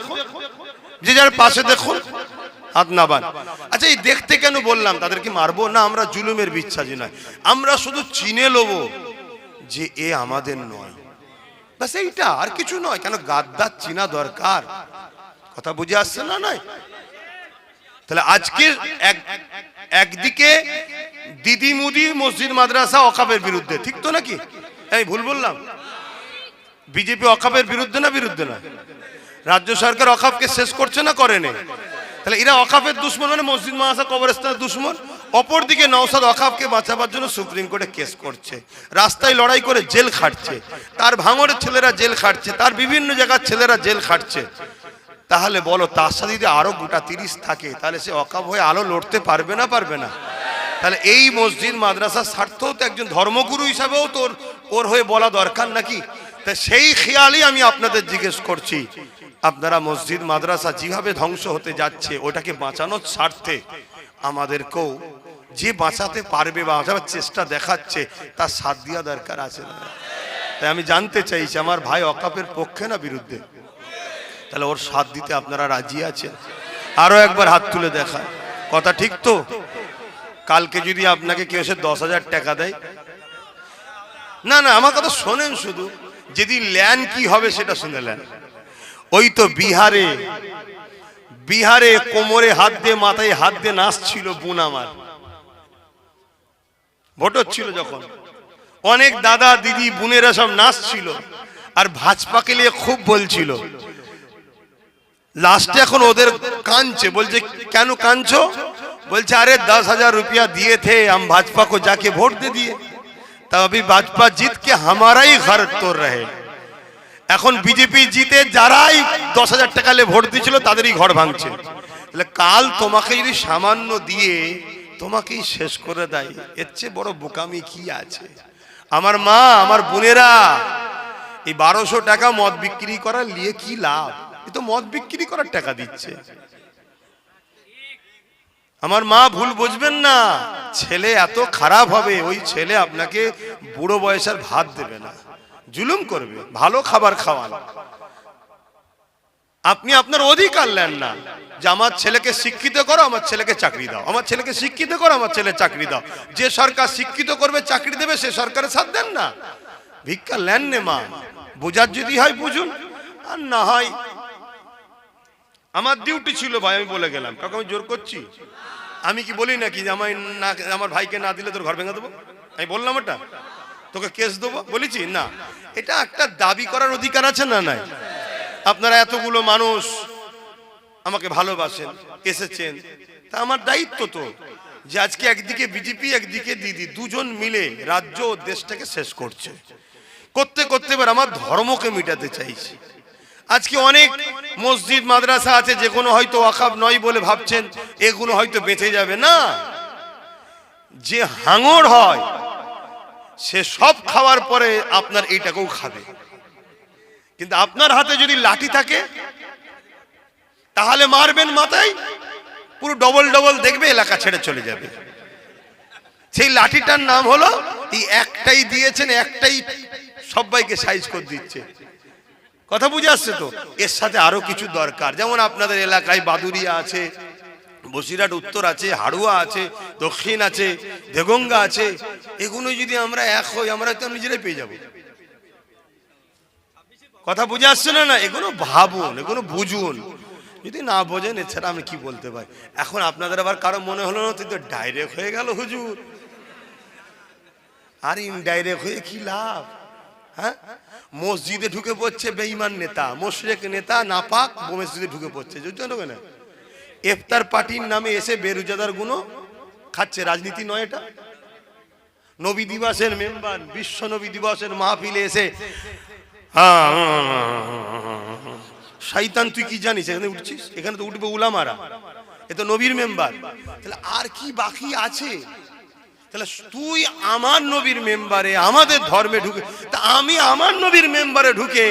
S1: যে যার পাশে দেখুন, হাত নাবান। আচ্ছা, এই দেখতে কেন বললাম? তাদেরকে মারবো না, আমরা জুলুমের বিচ্ছাজি নয়, আমরা শুধু চিনে লব যে এ আমাদের নয়, বাস এইটা, আর কিছু নয়। কেন গাদ্দার চিনা দরকার, কথা বুঝে আসছে না? নয় তাহলে আজকে একদিকে দিদি মুদি মসজিদ মাদ্রাসা ওয়াকফের বিরুদ্ধে, ঠিক তো নাকি? আমি ভুল বললাম? বিজেপি ওয়াকফের বিরুদ্ধে না বিরুদ্ধে না? রাজ্য সরকার ওয়াকফকে শেষ করছে না করেনি? তাহলে এরা ওয়াকফের দুশ্মন, মানে মসজিদ মাদ্রাসা কবরস্থানের দুশ্মন। অপরদিকে নওশাদ ওয়াকফকে বাঁচাবার জন্য সুপ্রিম কোর্টে কেস করছে, রাস্তায় লড়াই করে জেল খাটছে, তার ভাঙড়ের ছেলেরা জেল খাটছে, তার বিভিন্ন জায়গার ছেলেরা জেল খাটছে। তাহলে বলো, তার সাথে যদি আরো গোটা 30 থাকে, তাহলে সে ওয়াকফ হয়ে আলো লড়তে পারবে না পারবে না? তাহলে এই মসজিদ মাদ্রাসার স্বার্থও তো একজন ধর্মগুরু হিসাবেও তোর ওর হয়ে বলা দরকার নাকি? তা সেই খেয়ালই আমি আপনাদের জিজ্ঞেস করছি, আপনারা মসজিদ মাদ্রাসা যেভাবে ধ্বংস হতে যাচ্ছে, ওটাকে বাঁচানোর স্বার্থে আমাদেরকেও যে বাঁচাতে পারবে, বাঁচাবার চেষ্টা দেখাচ্ছে, তার সাথ দেওয়া দরকার আছে না? তাই আমি জানতে চাইছি আমার ভাই ওয়াকফের পক্ষে না বিরুদ্ধে? তাহলে ওর সাথ দিতে আপনারা রাজি আছেন? আরো একবার হাত তুলে দেখা, কথা ঠিক তো? কালকে যদি আপনাকে কেউ এসে 10,000 টাকা দেয়, না না আমার কথা শোনেন, শুধু যেদিন ল্যান কি হবে সেটা শুনে লেন। ওই তো বিহারে কোমরে হাত দিয়ে মাথায় হাত দিয়ে নাচছিল বোন আমার, ভোট হচ্ছিল যখন, অনেক দাদা দিদি বোনেরা সব নাচছিল আর ভাজপাকে নিয়ে খুব বলছিল। লাস্টে এখন ওদের কাঁদছে, বলছে কেন কাঁদছো? বলছে अरे 10,000 रुपया दिए थे हम भाजपा को जाके वोट दे दिए, तब अभी भाजपा जीत के हमारा ही घर तोड़ रहे। এখন বিজেপি জিতে যারাই 10,000 টাকা নিয়ে ভোট দিয়েছিল তাদেরই ঘর ভাঙছে। তাহলে কাল তোমাকে যদি সামান্য দিয়ে তোমাকেই শেষ করে দেয়, এর চেয়ে বড় বোকামি কি আছে? আমার মা, আমার বোনেরা, এই 1200 টাকা মদ বিক্রি করার নিয়ে কি লাভ? এ তো মদ বিক্রি করার টাকা দিচ্ছে। আমার মা ভুল বুঝবেন না, ছেলে এত খারাপ হবে, ওই ছেলে আপনাকে বুড়ো বয়সের ভাত দেবে না, জুলুম করবে, ভালো খাবার খাওয়ান। আপনি আপনার অধিকার নেন না যে আমার ছেলেকে শিক্ষিত করো, আমার ছেলেকে চাকরি দাও, আমার ছেলেকে শিক্ষিত করো, আমার ছেলে চাকরি দাও। যে সরকার শিক্ষিত করবে চাকরি দেবে সে সরকারের সাথ দেন না, ভিক্ষা নেন নে মা। বুঝার যদি হয় বুঝুন, আর না হয় আমার ডিউটি ছিল ভাই, আমি বলে গেলাম। কাউকে আমি জোর করছি? আমি কি বলি নাকি যে আমার ভাইকে না দিলে তোর ঘর ভেঙে দেবো? আমি বললাম ওটা? তোকে কেস দেবো বলেছি না? এটা একটা দাবি করার অধিকার আছে না নাই? আপনারা এতগুলো মানুষ আমাকে ভালোবাসেন, এসেছেন, তা আমার দায়িত্ব তো যে আজকে একদিকে বিজেপি একদিকে দিদি দুজন মিলে রাজ্য ও দেশটাকে শেষ করছে। করতে করতে এবার আমার ধর্মকে মিটাতে চাইছি। আজকে অনেক মসজিদ মাদ্রাসা আছে যেগুলো হয়তো ওয়াকফ নয় বলে ভাবছেন এগুলো হয়তো বেঁচে যাবে না। যে হাঙড় হয় সে সব খাওয়ার পরে আপনার এইটাকেও খাবে, কিন্তু আপনার হাতে যদি লাঠি থাকে তাহলে মারবেন মাথায়, পুরো ডবল ডবল দেখবে, এলাকা ছেড়ে চলে যাবে। সেই লাঠিটার নাম হলো এই একটাই দিয়েছেন, একটাই সবাইকে সাইজ করে দিচ্ছে। কথা বুঝে আসছে তো? এর সাথে আরো কিছু দরকার, যেমন আপনাদের এলাকায় বাদুরিয়া আছে, বসিরহাট উত্তর আছে, হাড়ুয়া আছে, দক্ষিণ আছে, দেগঙ্গা আছে। এগুলো যদি আমরা এক হই আমরা তো নিজেরাই পেয়ে যাব। কথা বুঝে আসছে না? না, এগুলো ভাবুন, এগুলো বুঝুন। যদি না বোঝেন এছাড়া আমি কি বলতে পারি? এখন আপনাদের আবার কারো মনে হলো না তুই তো ডাইরেক্ট হয়ে গেল হুজুর, আর ইনডাইরেক্ট হয়ে কি লাভ? হ্যাঁ, মসজিদে ঢুকে পড়ছে বেঈমান নেতা, মুশরিক নেতা, নাপাক, মসজিদে ঢুকে পড়ছে। বুঝছো না? ইফতার পার্টির নামে এসে বেরোজাদার গুলো খাচ্ছে। রাজনীতি নয় এটা। নবী দিবসের মেম্বার, বিশ্ব নবী দিবসের মাহফিলে এসে শয়তান তুই কি জানিস এখানে উঠছিস? এখানে তো উঠবে উলামারা, এ তো নবীর মেম্বার। তাহলে আর কি বাকি আছে? তাহলে তুই আমার নবীর মেম্বারে, আমাদের ধর্মে ঢুকে, তা আমি আমার নবীর মেম্বারে ঢুকে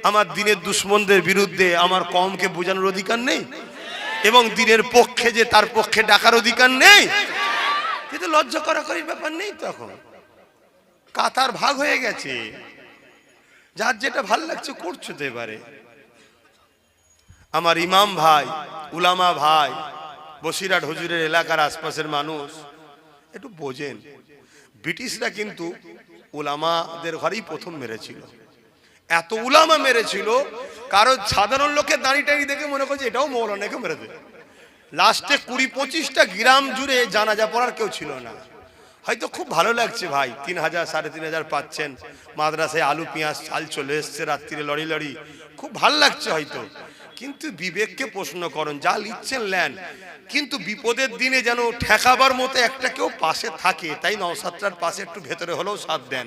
S1: আমার দিনের দুশ্মনদের বিরুদ্ধে আমার কওমকে বোঝানোর অধিকার নেই? এবং দিনের পক্ষে যে তার পক্ষে ডাকার অধিকার নেই? কিন্তু লজ্জা করার ব্যাপার নেই। তখন কাতার ভাগ হয়ে গেছে, যার যেটা ভাল লাগছে করছো তো। এবারে আমার ইমাম ভাই, উলামা ভাই, বসিরহাট হুজুরের এলাকার আশপাশের মানুষ একটু বোঝেন, ব্রিটিশরা কিন্তু উলামাদের ঘরেই প্রথম মেরেছিল। এত উলামা মেরেছিল, কারণ সাধারণ লোকের দাঁড়ি টাড়ি দেখে মনে করছে এটাও মৌলানাকে মেরে দেবে। লাস্টে 20-25টা গ্রাম জুড়ে জানাজা পড়ার কেউ ছিল না। হয়তো খুব ভালো লাগছে ভাই, 3000 3500 পাচ্ছেন, মাদ্রাসায় আলু পেঁয়াজ চাল চলে এসছে, রাত্রিরে লড়ি লড়ি, খুব ভালো লাগছে হয়তো। কিন্তু বিবেককে প্রশ্ন করুন, যা লিখছেন লেন, কিন্তু বিপদের দিনে যেন ঠেকাবার মতো একটা কেউ পাশে থাকে। তাই নওশাদটার পাশে একটু ভেতরে হলেও সাথ দেন।